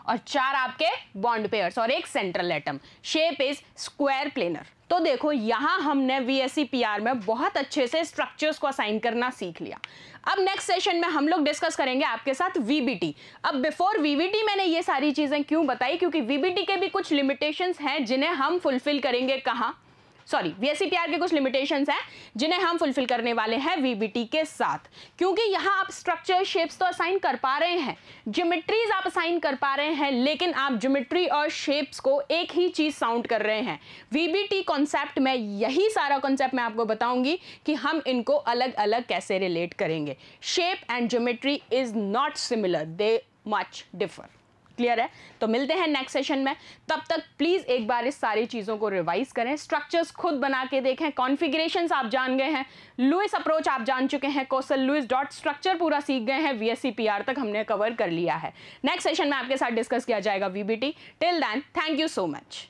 और 4 आपके बॉन्ड पेयर्स और एक central atom, shape is square planar. तो देखो यहां हमने VSEPR में बहुत अच्छे से स्ट्रक्चर्स को असाइन करना सीख लिया। अब नेक्स्ट सेशन में हम लोग डिस्कस करेंगे आपके साथ VBT। अब बिफोर VBT मैंने ये सारी चीजें क्यों बताई, क्योंकि VBT के भी कुछ लिमिटेशंस हैं जिन्हें हम फुलफिल करेंगे कहां, सॉरी VSEPR के कुछ लिमिटेशंस हैं जिन्हें हम फुलफिल करने वाले हैं VBT के साथ। क्योंकि यहां आप स्ट्रक्चर शेप्स तो असाइन कर पा रहे हैं, ज्योमेट्रीज आप असाइन कर पा रहे हैं, लेकिन आप ज्योमेट्री और शेप्स को एक ही चीज साउंड कर रहे हैं। VBT कॉन्सेप्ट में यही सारा कॉन्सेप्ट मैं आपको बताऊंगी कि हम इनको अलग अलग कैसे रिलेट करेंगे। Shape and geometry is not similar, they much differ. Clear है। तो मिलते हैं नेक्स्ट सेशन में, तब तक प्लीज एक बार इस सारी चीजों को रिवाइज करें, स्ट्रक्चर्स खुद बना के देखें, कॉन्फ़िगरेशंस आप जान गए हैं, लुइस अप्रोच आप जान चुके हैं, कोसल लुइस डॉट स्ट्रक्चर पूरा सीख गए हैं, VSEPR तक हमने कवर कर लिया है। नेक्स्ट सेशन में आपके साथ डिस्कस किया जाएगा VBT। Till then thank you so much.